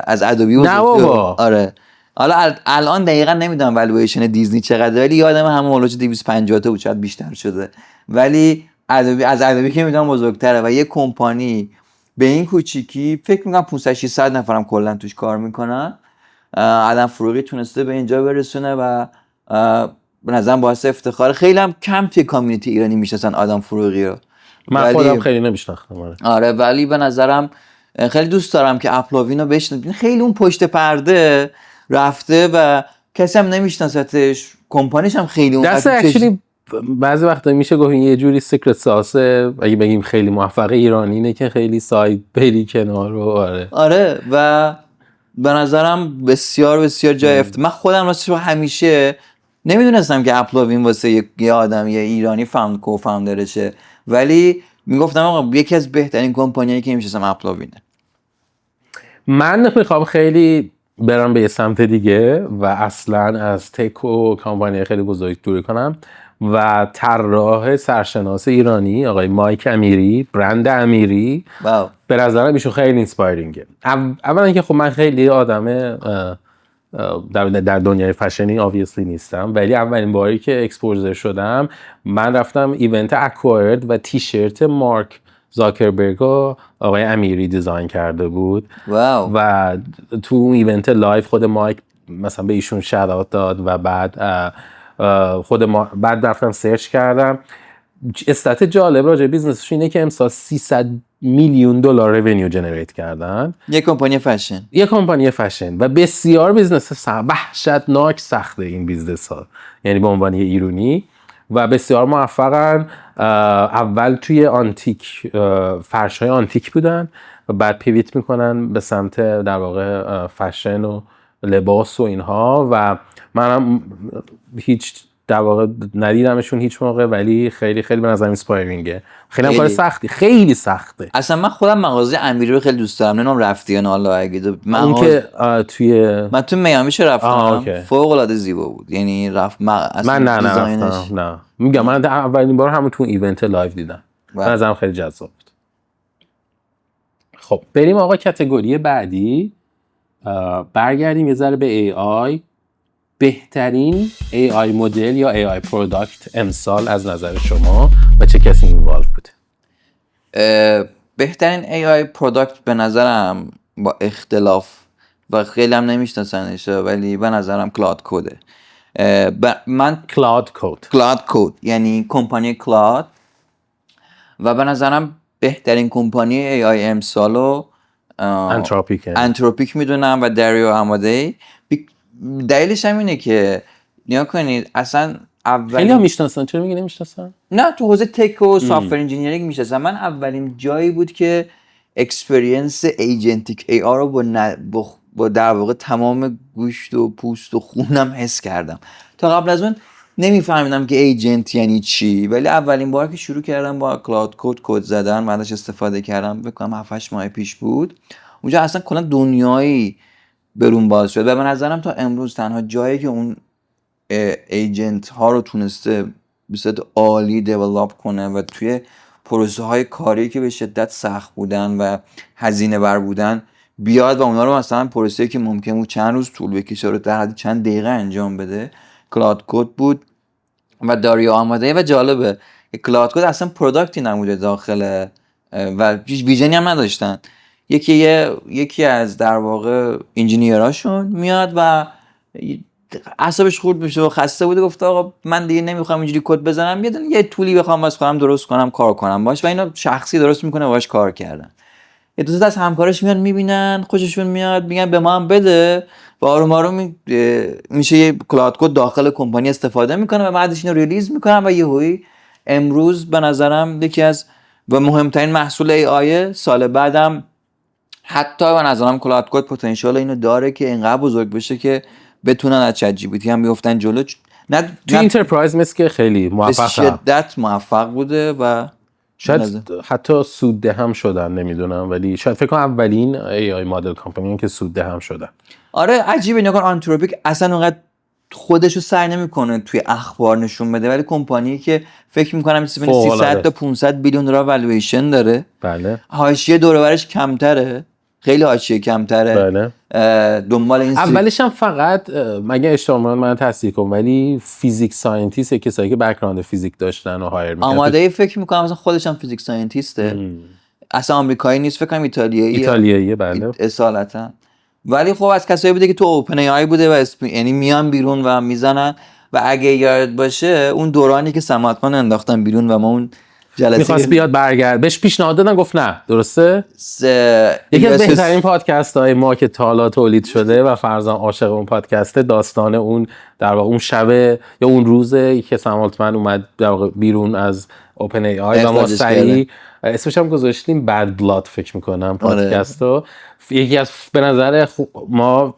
از ادوبی بزرگتره. آره حالا الان دقیقا نمیدونم والویشن دیزنی چقدره، ولی یادم همون اولش 250 تا بود، شاید بیشتر شده، ولی از ادوبی که میدونم بزرگتره و یه کمپانی به این کوچیکی فکر میکنم 500 600 نفرم کلا توش کار میکنن. آدم فروغی تونسته به اینجا برسونه و به نظرم باعث افتخار. خیلی هم کم توی کامیونیتی ایرانی میشناسن آدم فروغی رو، من خودم خیلی نمیشناختم. آره ولی به نظرم خیلی دوست دارم که اپلاوین رو بشناسید. خیلی اون پشت پرده رفته و کسی هم نمیشناستش، کمپانیش هم خیلی اون دست اکچولی بعضی وقتا میشه گفت یه جوری سیکرت ساسه، اگه بگیم خیلی موفق ایرانی اینه که خیلی ساید بری کنار رو. آره و به نظرم بسیار بسیار جای من خودم راستش همیشه نمیدونستم که اپلاوین واسه یه آدم یه ایرانی کوفاندرشه، ولی میگفتم آقا یکی از بهترین کمپانیایی که میشستم اپلاوینه. من میخوام خیلی برم به یه سمت دیگه و اصلا از تک و کمپانی خیلی بزرگ دوری کنم و طراح سرشناس ایرانی آقای مایک امیری، برند امیری، به نظرم ایشون خیلی اینسپایرینگه. اولا که خب من خیلی آدم در دنیای فشنی obviously نیستم، ولی اولین باری که اکسپوزر شدم من رفتم ایونت اکوایرد و تیشرت مارک زاکربرگ آقای امیری دیزاین کرده بود. واو. و تو ایونت لایف خود مایک مثلا به ایشون شادوت داد و بعد بعد رفتم سرچ کردم. استات جالب راجع بیزنسش اینه که امسال 300 میلیون دلار رونیو جنریت کردن. یک کمپانی فشن و بسیار بیزنس وحشتناک سخته این بیزنس ها، یعنی به عنوان ایرانی، و بسیار موفقن. اول توی آنتیک فرش های آنتیک بودن و بعد پیویت میکنن به سمت در واقع فشن و لباس و اینها، و منم هیچ در واقع ندیدمشون هیچ موقع، ولی خیلی خیلی به نظر اینسپایرینگه. خیلی هم کار سختی، خیلی سخته. اصلا من خودم مغازه امیری رو خیلی دوست دارم. نمیدونم رفتی یا نه حالا اگه اون که من تو میامیش رفتم، فوق العاده زیبا بود. یعنی من نه میگم من اولین بار همون تو ایونت لایو دیدم. به نظرم خیلی جذاب بود. خب بریم آقا کاتگوری بعدی. برگردیم یه ذره به AI. بهترین AI مدل یا AI پروداکت امسال از نظر شما و چه کسی اینوالو بوده؟ بهترین AI پروداکت به نظرم با اختلاف و خیلی هم نمیشناسنش، ولی به نظرم کلاد کوده. من کلاد کود یعنی کمپانی کلاد، و به نظرم بهترین کمپانی AI امسالو انتروپیک میدونم و داریو آمادی. دلیلش هم اینه که نیا کنید اصلا خیلی هم میشناسن. چرا میگی نمیشناسن؟ نه تو حوزه تک و سافتور انجینیرینگ میشناسن. من اولین جایی بود که اکسپریانس ایجنتیک ای آر رو با در واقع تمام گوشت و پوست و خونم حس کردم. تا قبل از اون نمیفهمیدم که ایجنت یعنی چی، ولی اولین بار که شروع کردم با کلاد کد زدن و ازش استفاده کردم، بکنم 7-8 ماه پیش بود، اونجا اصلا کلا دنیایی برون باز شد. و به نظرم تا امروز تنها جایی که اون ایجنت ها رو تونسته به صورت عالی دیولپ کنه و توی پروسه های کاری که به شدت سخت بودن و هزینه بر بودن بیاد و اونا رو مثلا پروسه‌ای که ممکن بود چند روز طول بکشه رو در حد چند دقیقه انجام بده، کلاد کد بود و داریو آماده. و جالبه کلاد کد اصلا پروداکتی نبوده داخل و ویژنی هم نداشتن. یکی از در واقع انجینیراشون میاد و اعصابش خورد میشه و خسته بوده، گفته آقا من دیگه نمیخوام اینجوری کد بزنم، یه طولی بخوام واسه خودم درست کنم کار کنم باش، و اینا شخصی درست میکنه باش کار کردن. یه دو تا از همکاراش میان میبینن خوششون میاد، میگن به ما هم بده و آروم آروم میشه یه کلاد کد داخل کمپانی استفاده میکنه و بعدش اینو ریلیز میکنن و یهویی امروز به نظرم یکی از و مهمترین محصول ای آی سال بعدم حتی به نظرم کلاد کد پتانسیل اینو داره که اینقدر بزرگ بشه که بتونن از چت جی پی تی هم بیافتن جلو. تو انترپرایز مثل که خیلی موفق شدت موفق بوده و شاید حتی سودده هم شدن، نمیدونم، ولی شاید فکر کنم اولین AI مدل کمپانی که سودده هم شدن. آره عجیبه نگاه آنتروپیک اصلا اونقدر خودشو سعی نمیکنه توی اخبار نشون بده، ولی کمپانی که فکر میکنم 300 تا 500 بیلیون دلار والویشن داره. بله. حاشیه دور و برش کمتره، خیلی حاشیه کمتره. دنبال این اولش هم فقط مگه اشتباه من تصدیق کنم ولی فیزیک ساینتیست کسایی که بک‌گراند فیزیک داشتن و هایر می‌کردن. آماده فکر می‌کنم مثلا خودش هم فیزیک ساینتیسته. اصلا آمریکایی نیست، فکر کنم ایتالیاییه بله. اصالتا. ولی خب از کسایی بوده که تو اوپن ای آی بوده و یعنی میان بیرون و میزنن و اگه یاد باشه اون دورانی که سماتمان انداختن بیرون و ما اون جلسه میخواست بیاد برگرد بهش پیشنهاد دادن گفت نه درسته؟ یکی از بهترین پادکست های ما که تا حالا تولید شده و فرزان عاشق اون پادکسته داستان اون در واقع اون شبه یا اون روزه که سم آلتمن اومد در واقع بیرون از اوپن ای آی و ما سریع اسمش هم گذاشتیم بد بلاد فکر میکنم پادکستو. یکی از به نظر ما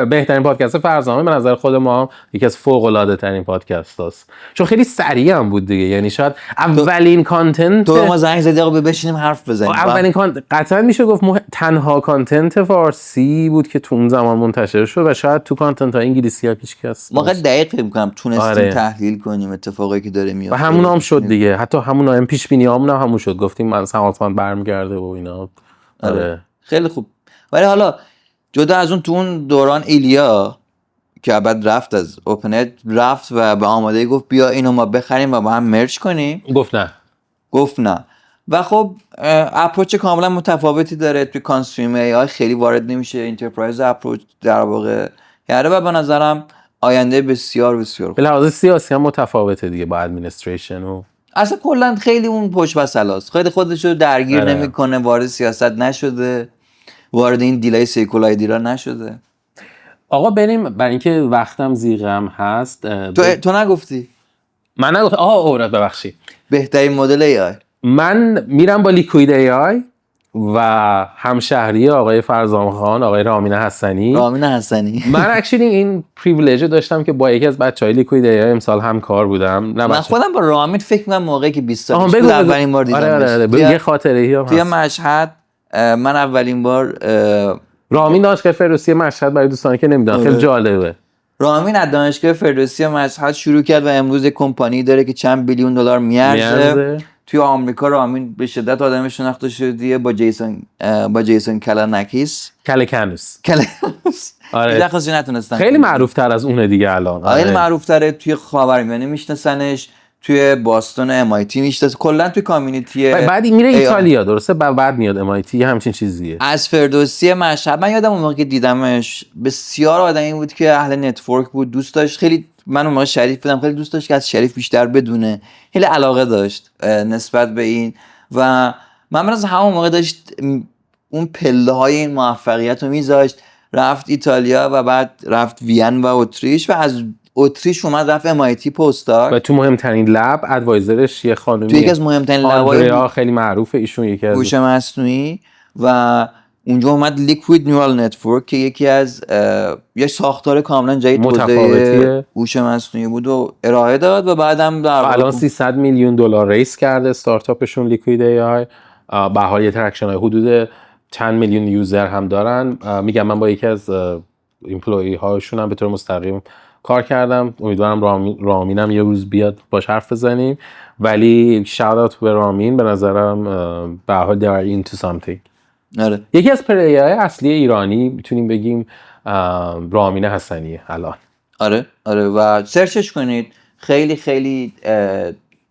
بهترین پادکست فرزانه به نظر خود ما یکی از فوق العاده ترین پادکست هست چون خیلی سریع هم بود دیگه. یعنی شاید اولین کانتنت تو ما زنگ زدی آقا بشینیم حرف بزنیم. اولین قطعا میشه گفت تنها کانتنت فارسی بود که تو اون زمان منتشر شد و شاید تو کانتنت ها انگلیسی ها پیش کس ما دقیق فکر می‌کنم تونستیم تحلیل کنیم اتفاقایی که داره میفته و همون هم شد دیگه. حتی همون هم پیش بینی هامون همون شد گفتیم من سم آلتمن برمیگرده و اینا. خیلی خوب. ولی حالا جدا از اون تو اون دوران ایلیا که بعد رفت از اوپنت رفت و به آماده گفت بیا اینو ما بخریم و با هم مرج کنیم. گفت نه و خب اپروچ کاملا متفاوتی داره. توی کانسیومر ای آی خیلی وارد نمیشه، انترپرایز اپروچ در واقع کرده و به نظرم آینده بسیار بسیار به لحاظ سیاسی هم متفاوته دیگه با ادمنستریشن و اصلا کلا خیلی اون پشت بسلاست، خیلی خودش رو درگیر نمیکنه، وارد سیاست نشده، وارد این دیلای سیکولایدی را نشده. آقا بریم برای اینکه وقتم زیغم هست. تو نگفتی؟ من نگفتم. اوراد ببخشید. بهترین مدل ای آی من میرم با لیکوید ای آی و همشهری آقای فرزام خان آقای رامین حسنی. من اکچولی این پریویلیج داشتم که با یکی از بچهای لیکوید ای آی امسال همکار بودم. من خودم با رامین فکر می‌کنم موقعی که 20 سال بود اولین بار دیدمش. آره یه خاطره‌ای هم توی مشهد من اولین بار رامین دانشگاه فردوسی مشهد برای دوستانی که نمیدونن خیلی جالبه. رامین از دانشگاه فردوسی مشهد شروع کرد و امروز یک کمپانی داره که چند بیلیون دلار میارزه. توی آمریکا رامین به شدت آدم شناخته شدیه با جیسون کلانکیس. آره. خیلی معروف تر از اونه دیگه الان. خیلی معروف تره. توی خاورمیانه میشناسنش، توی باستون MIT میشناسه، کلا توی کامیونیتی. بعد میره ایتالیا درسته بعد میاد MIT همچین چیزیه. از فردوسی مشهد من یادم اون موقع که دیدمش بسیار آدمی بود که اهل نتورک بود، دوست داشت خیلی. من اون موقع شریف بودم، خیلی دوست داشت که از شریف بیشتر بدونه، خیلی علاقه داشت نسبت به این و من از همون موقع داشت اون پله های این موفقیت رو میذاشت. رفت ایتالیا و بعد رفت وین و اتریش و از اتریش اومد رفت MIT پستاک و تو مهمترین لب ادوایزرش یه خانومی تو یکی از مهمترین لب‌های خیلی معروفه ایشون یکی از هوش مصنوعی و اونجا اومد لیکوید نیورال نتورک که یکی از یه ساختار کاملا جدید توسعه هوش مصنوعی بود و ارائه داد و بعدم الان 300 میلیون دلار ریس کرده استارتاپشون لیکوید ای آی. به حال یه ترکشن های حدود چند میلیون یوزر هم دارن. میگم من با یکی از ایمپلوی هاشون هم به طور مستقیم کار کردم. امیدوارم رامینم یه روز بیاد باش حرف بزنیم. ولی شاوت اوت به رامین، به نظرم به حال they are into something. یکی از پلیرهای اصلی ایرانی میتونیم بگیم رامین حسنیه الان. آره و سرچش کنید، خیلی خیلی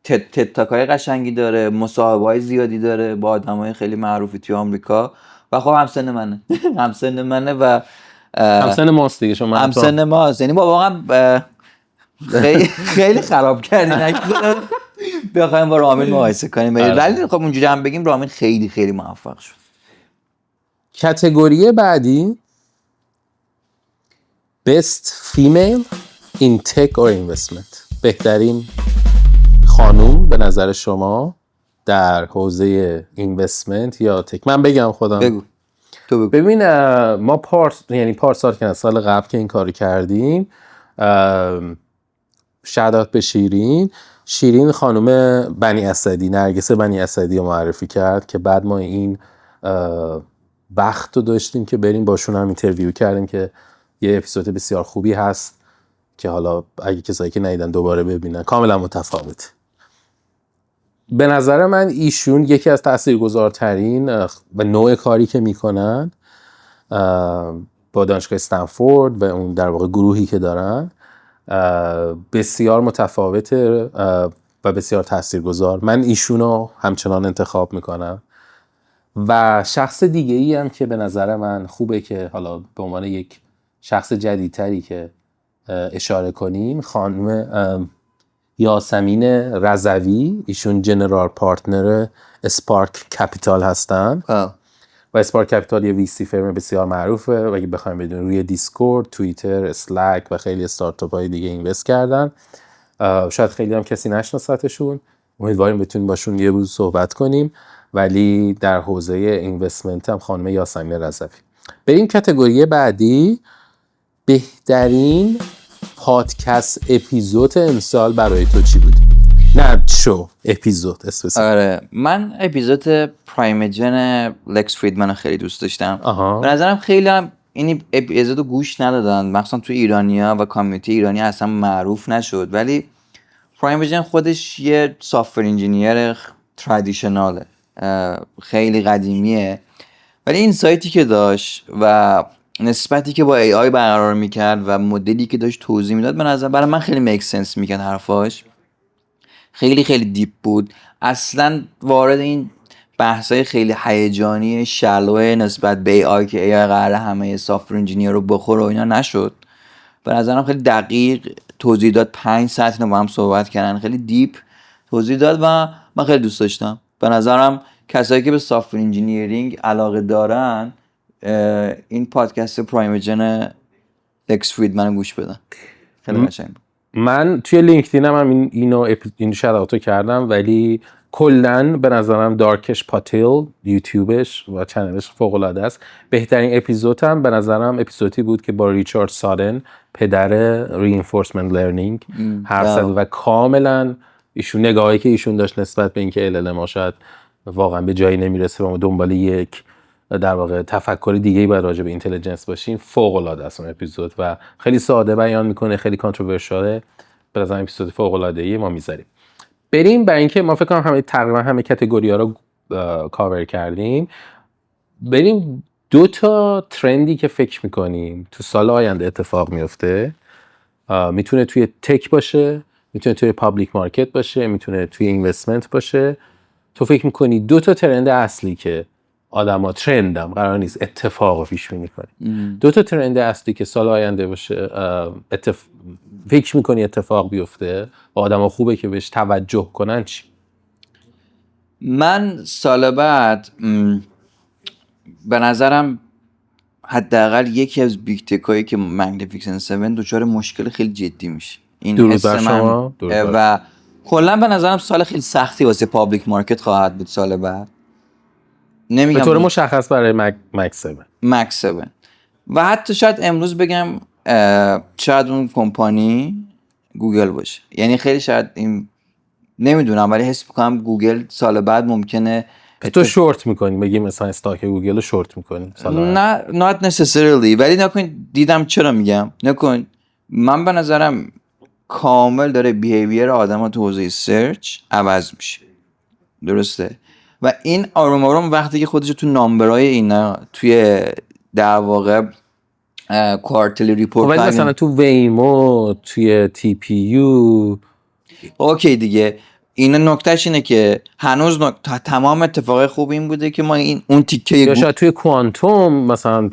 تتاکای قشنگی داره، مصاحبه‌های زیادی داره با آدمای خیلی معروفی توی آمریکا و خب همسن منه و همسن ماست دیگه. شما همسن ماست، یعنی ما واقعا خیلی خراب کردین بخوایم با رامین مقایسه کنیم. ولی خب اونجوری هم بگیم رامین خیلی خیلی موفق شد. کاتگوری بعدی Best Female in Tech or Investment. بهترین خانوم به نظر شما در حوزه اینوستمنت یا تک. من بگم خودم. بگو. ببین ما پارسال که سال قبل که این کارو کردیم شهادت به شیرین خانم بنی اسدی، نرگس بنی اسدی رو معرفی کرد که بعد ما این بخت رو داشتیم که بریم باشون هم اینترویو کردیم که یه اپیزود بسیار خوبی هست که حالا اگه کسایی که ندیدن دوباره ببینن، کاملا متفاوته. به نظر من ایشون یکی از تاثیرگذارترین و نوع کاری که میکنن با دانشگاه استنفورد و اون در واقع گروهی که دارن بسیار متفاوته و بسیار تاثیرگذار. من ایشونو همچنان انتخاب میکنم. و شخص دیگه ای هم که به نظر من خوبه که حالا به عنوان یک شخص جدیدتری که اشاره کنیم، خانم یاسمین رضوی، ایشون جنرال پارتنر اسپارک کپیتال هستن و اسپارک کپیتال یه ویسی فرم بسیار معروفه و اگه بخوایم بدونیم روی دیسکورد، توییتر، اسلک و خیلی استارتاپ های دیگه اینوست کردن. شاید خیلی هم کسی نشناستشون، امیدواریم بتونیم باشون یه روز صحبت کنیم، ولی در حوزه اینوستمنت هم خانم یاسمین رضوی. بریم کاتگوری بعدی، بهترین پادکست اپیزود امسال برای تو چی بود؟ نه شو اپیزود اسپسیفیک. آره من اپیزود پرایمجن لکس فریدمن رو خیلی دوست داشتم. به نظرم خیلی هم این اپیزودو گوش ندادن، مخصوصا تو ایرانیا و کامیونیتی ایرانی اصلا معروف نشد، ولی پرایمجن خودش یه سافت‌ور انجینیر ترادیشناله، خیلی قدیمیه، ولی این سایتی که داشت و نسبتی که با ای آی برقرار میکرد و مدلی که داشت توضیح میداد، به نظر برای من خیلی میک سنس میکرد. حرفاش خیلی خیلی دیپ بود، اصلا وارد این بحثای خیلی هیجانی شلوه نسبت به ای آی که ای آی قراره همه سافت‌ور انجینیر رو بخوره و اینا نشد. به نظرم خیلی دقیق توضیح داد، 5 ساعت با هم صحبت کردن، خیلی دیپ توضیح داد و من خیلی دوست داشتم. به نظرم کسایی که به سافت‌ور انجینیرینگ علاقه دارن این پادکست پرایمجن لکس فریدمن گوش بدن، خیلی قشنگ بود. من توی لینکدینم هم اینو شادوتو کردم، ولی کلاً به نظرم دارکش پاتیل یوتیوبش و چنلش فوق العاده است. بهترین اپیزود هم به نظرم اپیزودی بود که با ریچارد سادن، پدر رینفورسمنت لرنینگ حرف زد و کاملا ایشون نگاهی که ایشون داشت نسبت به اینکه LLM ها شاید واقعا به جایی نمیرسه و ما دنبال یک در واقع تفکر دیگه‌ای باید راجع به اینتلیجنس باشیم، فوق العاده است اون اپیزود و خیلی ساده بیان میکنه، خیلی کانتروورشاله. به نظر اپیزود فوق العاده‌ای ما میذاریم. بریم برای اینکه ما فکر کنم تقریبا همه کاتگوری‌ها رو کاور کردیم، بریم 2 تا ترندی که فکر میکنیم تو سال آینده اتفاق میفته. میتونه توی تک باشه، میتونه توی پابلیک مارکت باشه، میتونه توی اینوستمنت باشه. تو فکر میکنی 2 تا ترند اصلی که آدما ترندم قرار نیست اتفاق پیش بینی کنیم، 2 تا ترند اصلی که سال آینده باشه فکر میکنی اتفاق بیفته و آدما خوبه که بهش توجه کنن، چی؟ من سال بعد به نظرم حداقل یکی از بیگ تکایی که مگنیفیسنت 7 دچار مشکل خیلی جدی میشه. این حس من و کلا به نظرم سال خیلی سختی واسه پابلیک مارکت خواهد بود سال بعد. نمیگم به طور مشخص برای مکس 7 و حتی شاید امروز بگم شاید اون کمپانی گوگل باشه. یعنی خیلی شاید این نمیدونم، ولی حس میکنم گوگل سال بعد ممکنه. تو شورت میکنی، بگیم مثلا استاک گوگل رو شورت میکنی سال بعد؟ نه not necessarily، ولی نکن دیدم چرا میگم نکن. من به نظرم کامل داره بیهیویر آدم ها تو حوزه سرچ عوض میشه، درسته؟ و این آروم آروم وقتی که خودش تو نامبرای اینا توی در واقع کوارترلی ریپورت ولی مثلا تو ویمو، توی تی پی یو، اوکی دیگه، اینا نکتهش اینه که هنوز تمام اتفاقای خوب این بوده که ما اون تیکه یا شاید توی کوانتوم مثلا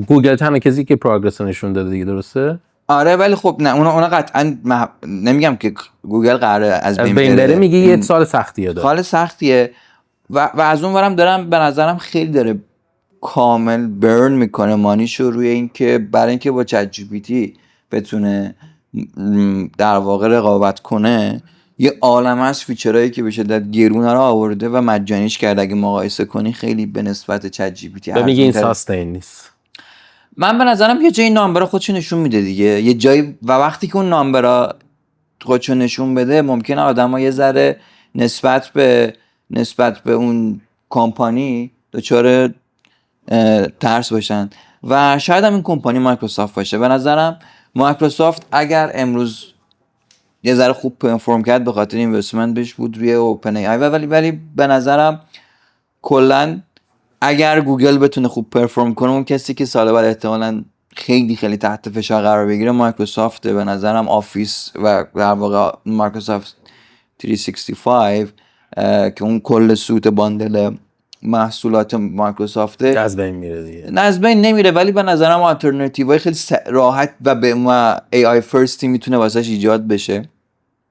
گوگل تنها کسی که پروگرس نشون داده دیگه، درسته؟ آره ولی خب نه اونا قطعا نمیگم که گوگل قراره از بین بره، میگی یه سال سختیه داره، سال سختیه و از اون ورم دارم به نظرم خیلی داره کامل برن میکنه مانیشو روی این که برای اینکه با چت جی پی تی بتونه در واقع رقابت کنه یه عالمه از فیچرهایی که بشه داد گرونه رو آورده و مجانیش کرده. اگه مقایسه کنی خیلی به نسبت چت جی پی تی میگه این ساستین نیست. من به نظرم یه جایی نامبرها خودشو نشون میده دیگه، یه جایی و وقتی که اون نامبرها خودشو نشون بده ممکنه آدم‌ها یه ذره نسبت به اون کمپانی دچار ترس باشن و شاید هم این کمپانی مایکروسافت باشه. به نظرم مایکروسافت اگر امروز یه ذره خوب پرفورم کرد به خاطر اینوستمنت بهش بود روی اوپن ای آی، ولی به نظرم کلا اگر گوگل بتونه خوب پرفورم کنه، اون کسی که سال بعد احتمالاً خیلی خیلی تحت فشار قرار بگیره مایکروسافت. به نظرم آفیس و در واقع مایکروسافت 365 که اون کل سوت باندل محصولات مایکروسافت از بین میره دیگه. نه از بین نمیره، ولی به نظرم آلترناتیوهای خیلی راحت و به AI فرستی میتونه واسش ایجاد بشه.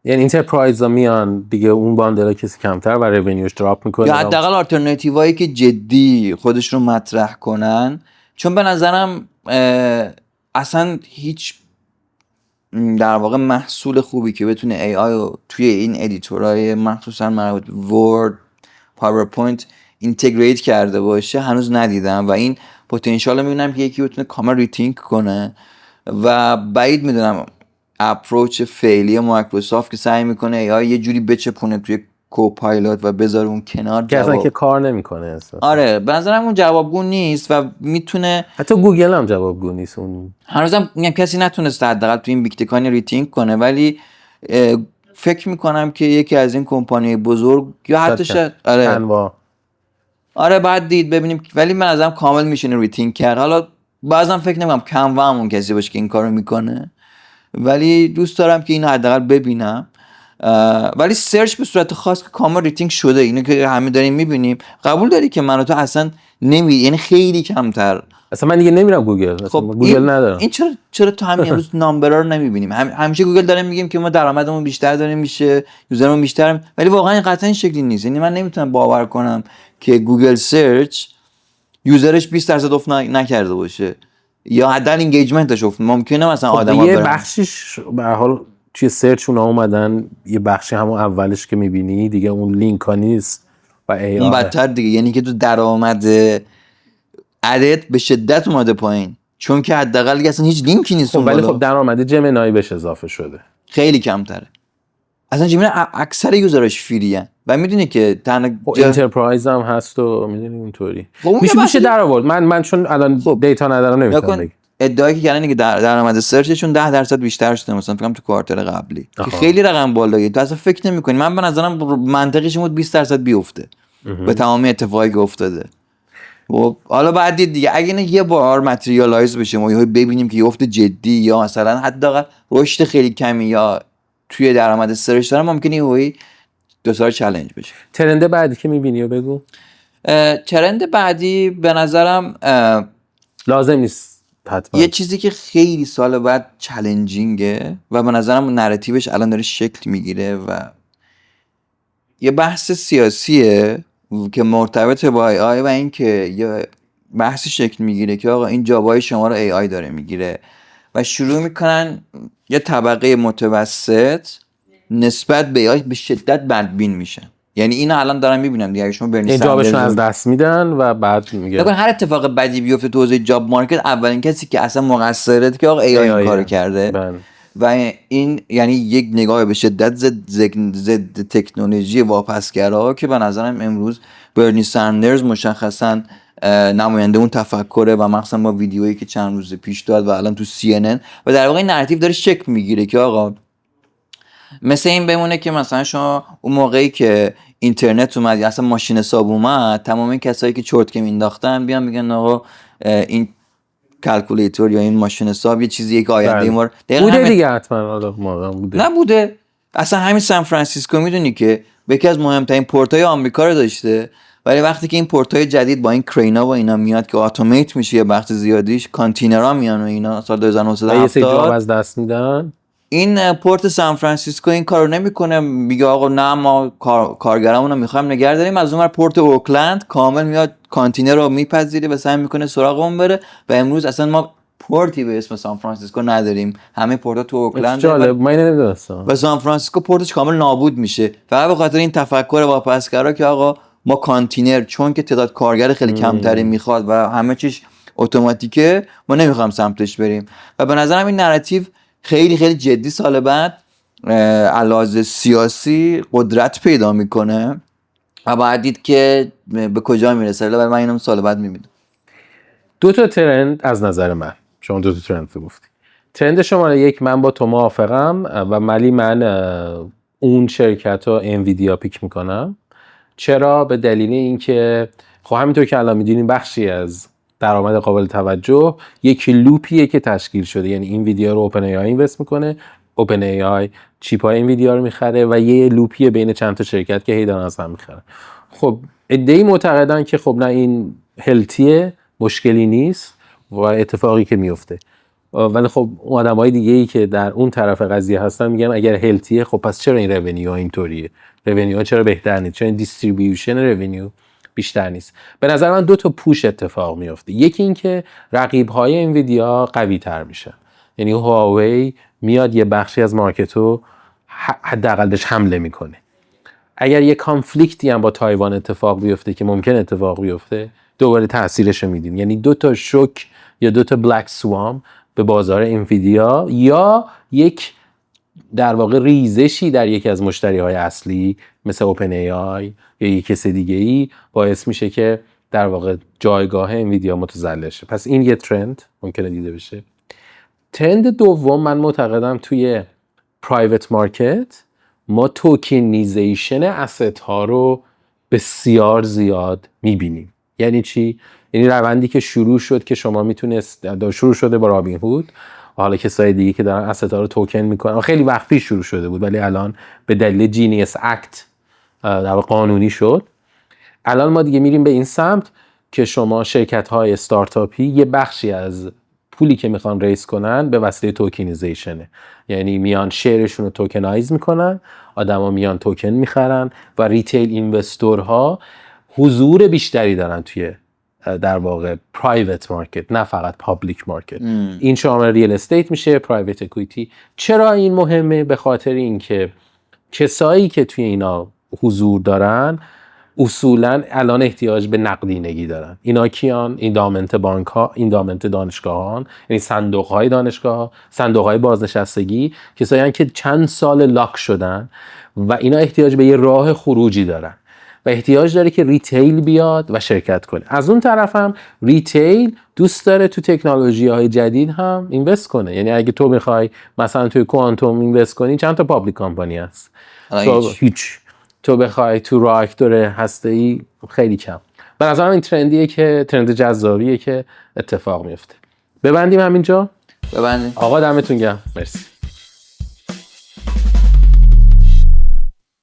یعنی انترپرایز ها میان دیگه اون باندل کسی کمتر و رونیوش دراپ میکنه، یا حداقل آلترناتیوهایی که جدی خودش رو مطرح کنن. چون به نظرم اصلا هیچ در واقع محصول خوبی که بتونه AI رو توی این ادیتورهای مخصوصا مربوط ورد، پاورپوینت اینتگریت کرده باشه هنوز ندیدم و این پتانسیال رو میبینم که یکی بتونه کامل ریتینک کنه و بعید میدونم اپروچ فعلی مایکروسافت که سعی میکنه AI یه جوری بچپونه توی کوپایلوت و بذاره اون کنار که اصلا که کار نمیکنه اصلا. آره به نظرم اون جوابگو نیست و میتونه، حتی گوگل هم جوابگو نیست. اون هنوزم میگم کسی نتونسته حداقل تو این بیگتکانی ریتینک کنه، ولی فکر میکنم که یکی از این کمپانی بزرگ یا حتی شاید آره بعد دید ببینیم، ولی من ازم کامل میشه ریتینک کرد. حالا بعضم فکر نمیکنم کانوا همون کسی باشه که این کارو میکنه، ولی دوست دارم که اینو حداقل ببینم. ولی سرچ به صورت خاص که کامل ریتینگ شده، اینو که همه داریم میبینیم. قبول داری که من و تو اصلا یعنی خیلی کمتر. اصلا من دیگه نمیرم گوگل. خب گوگل ندارم. این چرا تو همین امروز نامبرا رو نمیبینیم؟ همیشه گوگل داره میگیم که ما درآمدمون بیشتر داره میشه، یوزرمون بیشتر، ولی واقعا قطعا این شکلی نیست. یعنی من نمیتونم باور کنم که گوگل سرچ یوزرش 20% افت نکرده باشه یا حداقل اینگیجمنتش افت. ممکنه مثلا آدما یه بخشش به هر حال توی سرچ اونا اومدن، یه بخشی همون اولش که میبینی دیگه اون لینک ها نیست و اون بدتر دیگه. یعنی که تو درآمد عدد به شدت اومده پایین، چون که حداقل اصلا هیچ لینکی نیست. ولی خب درآمد جمینای بهش اضافه شده، خیلی کمتره. اصلا جمینای اکثر یوزرش فریه و میدونی که تنها انترپرایز هم هست و میدونی اونطوری میشه در آورد. من چون الان دیتا ندارم نمیتونم بگم. ادعایی که کردن که درآمد سرچشون 10% بیشتر شده مثلا فکر کنم تو کوارتر قبلی که خیلی رقم بالاییه. تو اصلا فکر نمی‌کنی. من به نظرم منطقیش بود 20% بیفته به تمام اتفاقی که افتاده. و حالا بعد دید دیگه اگه یه بار ماتریالایز بشه ما یهو ببینیم که افت جدی یا مثلا حداقل رشد خیلی کمی یا توی درآمد سرچ داره، ممکنه یهو دوسار چالش بشه. ترند بعدی که می‌بینی و بگو. ترند بعدی به نظرم لازم نیست حتما. یه چیزی که خیلی سال بعد چالنجینگه و به نظرم نراتیوش الان داره شکل میگیره و یه بحث سیاسیه که مرتبط با AI و این که یه بحث شکل میگیره که آقا این جابای شما رو AI داره میگیره و شروع میکنن یه طبقه متوسط نسبت به AI به شدت بدبین میشه. یعنی اینو الان دارم میبینم دیگه. شما برنی جابشون از دست میدن و بعد میگه هر اتفاق بدی بیفته تو حوزه جاب مارکت اولین کسی که اصلا مقصره که آقا AI این کارو کرده و این یعنی یک نگاه به شدت ضد تکنولوژی واپسگرا که به نظرم امروز برنی ساندرز مشخصا نماینده اون تفکره و مخصوصا با ویدیویی که چند روز پیش داد و الان تو CNN و در واقع این نراتیو داره شکل میگیره که آقا مثل این بمونه که مثلا شما اون موقعی که اینترنت اومد یا اصلا ماشین حساب اومد، تمام این کسایی که چرتکه مینداختن بیان میگن آقا این کلکولیتور یا این ماشین حساب یه چیزیه که آینده ما بوده دیگه حتما بوده. نبوده. اصلا همین سان فرانسیسکو میدونی که یکی از مهمترین پورت‌های آمریکا رو داشته، ولی وقتی که این پورت‌های جدید با این کرینا و اینا میاد که اتومات میشه یه بخش زیادیش، کانتینرها میان و اینا سال 1970 از دست میدن. این پورت سان فرانسیسکو این کارو نمیکنه، میگه آقا نه ما کارگرامون رو میخوایم نگه داریم. از اونور پورت اوکلند کامل میاد کانتینر رو میپذیره و سعی میکنه سراغ اون بره و امروز اصلا ما پورتی به اسم سان فرانسیسکو نداریم. همه پورت‌ها تو اوکلند. جالب، من نمیدونستم. و سان فرانسیسکو پورتش کامل نابود میشه فقط به خاطر این تفکر واپسگرا که آقا ما کانتینر چون که تعداد کارگر خیلی کمتری میخواد و همه چیز اتوماتیکه ما نمیخوام سمتش بریم. و به نظرم این نراتیو خیلی خیلی جدی سال بعد علاوه سیاسی قدرت پیدا میکنه و بعد دید که به کجا میرسه. ولی من اینم سال بعد میبینم. دو تا ترند از نظر من، شما دو تا ترند رو گفتی. ترند شماره یک، من با تو موافقم و ولی من اون شرکت رو انویدیا پیک میکنم. چرا؟ به دلیل اینکه خب همینطور که الان می‌دونیم بخشی از درآمد قابل توجه یک لوپیه که تشکیل شده، یعنی این ویدیو رو اوپن ای آی اینوست میکنه، اوپن ای آی چیپ‌های این ویدیو رو میخره و یه لوپیه بین چند تا شرکت که هی دارن از هم میخرن. خب عده‌ای معتقدن که خب نه این هلتیه، مشکلی نیست و اتفاقی که میفته، ولی خب آدمای دیگه‌ای که در اون طرف قضیه هستن میگن اگر هلتیه خب پس چرا این رونیو اینطوریه؟ رونیو چرا بهتر نیست؟ چرا این دیستریبیوشن رونیو بیشتر نیست؟ به نظر من دو تا پوش اتفاق میفته. یکی این که رقیب‌های انویدیا قوی‌تر میشن، یعنی هواوی میاد یه بخشی از مارکتو حداقل بهش حمله میکنه. اگر یه کانفلیکتی هم با تایوان اتفاق بیفته که ممکن اتفاق بیفته، دوباره تاثیرش رو میدیم. یعنی دو تا شوک یا دو تا بلک سوام به بازار انویدیا یا یک در واقع ریزشی در یکی از مشتریهای اصلی مثل اوپن ای آی یا یک کس دیگه ای باعث میشه که در واقع جایگاه انویدیا متذلل شه. پس این یه ترند ممکنه دیده بشه. ترند دوم من معتقدم توی پرایوت مارکت ما توکنیزیشن اسست ها رو بسیار زیاد میبینیم. یعنی چی؟ یعنی روندی که شروع شد که شما میتونست، شروع شده با رابین هود، حالا کسای دیگه که دارن اسست ها رو توکن میکنن، خیلی وقت پیش شروع شده بود ولی الان به دلیل جینیس اکت در قانونی شد. الان ما دیگه میریم به این سمت که شما شرکت های استارتاپی یه بخشی از پولی که میخوان ریز کنن به وسیله توکنیزیشنه، یعنی میان شیرشون رو توکنایز میکنن، آدما میان توکن میخرن و ریتیل اینوستورها حضور بیشتری دارن توی در واقع پرایوت مارکت، نه فقط پابلیک مارکت. این شامل ریل استیت میشه، پرایوت اکویتی. چرا این مهمه؟ به خاطر اینکه کسایی که توی اینا حضور دارن اصولاً الان احتیاج به نقدینگی دارن. اینا کیان؟ این دامنت بانک ها، این دامنت دانشگاهان، یعنی صندوق های دانشگاه ها، صندوق های بازنشستگی، کسایی هستن که چند سال لاک شدن و اینا احتیاج به یه راه خروجی دارن و احتیاج داره که ریتیل بیاد و شرکت کنه. از اون طرف هم ریتیل دوست داره تو تکنولوژی های جدید هم اینوست کنه. یعنی اگه تو میخوای مثلا توی کوانتوم اینوست کنی، چند تا پابلیک کمپانی هست؟ هیچ. تو بخوای تو راکتور هسته‌ای خیلی کم. به نظرم این ترندیه که ترند جذابیه که اتفاق میفته. ببندیم همینجا؟ ببندیم. آقا دمتون گرم. مرسی.